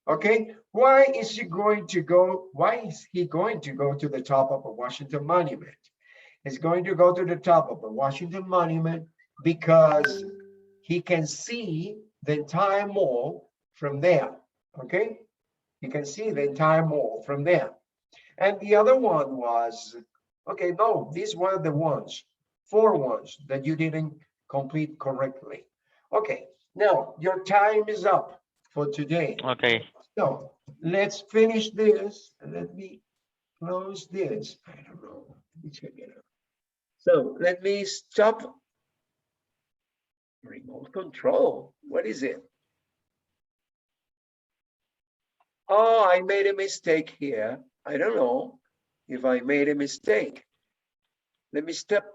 Okay, why is he going to go to the top of a Washington Monument? He's going to go to the top of the Washington Monument because he can see the entire mall from there, okay? You can see the entire mall from there. And the other one was, okay, no, these were the ones, 4 ones that you didn't complete correctly. Okay, now your time is up for today. Okay. So let's finish this and let me close this. I don't know. Let me check it out. So let me stop. Remote control. What is it? Oh, I made a mistake here. I don't know if I made a mistake. Let me step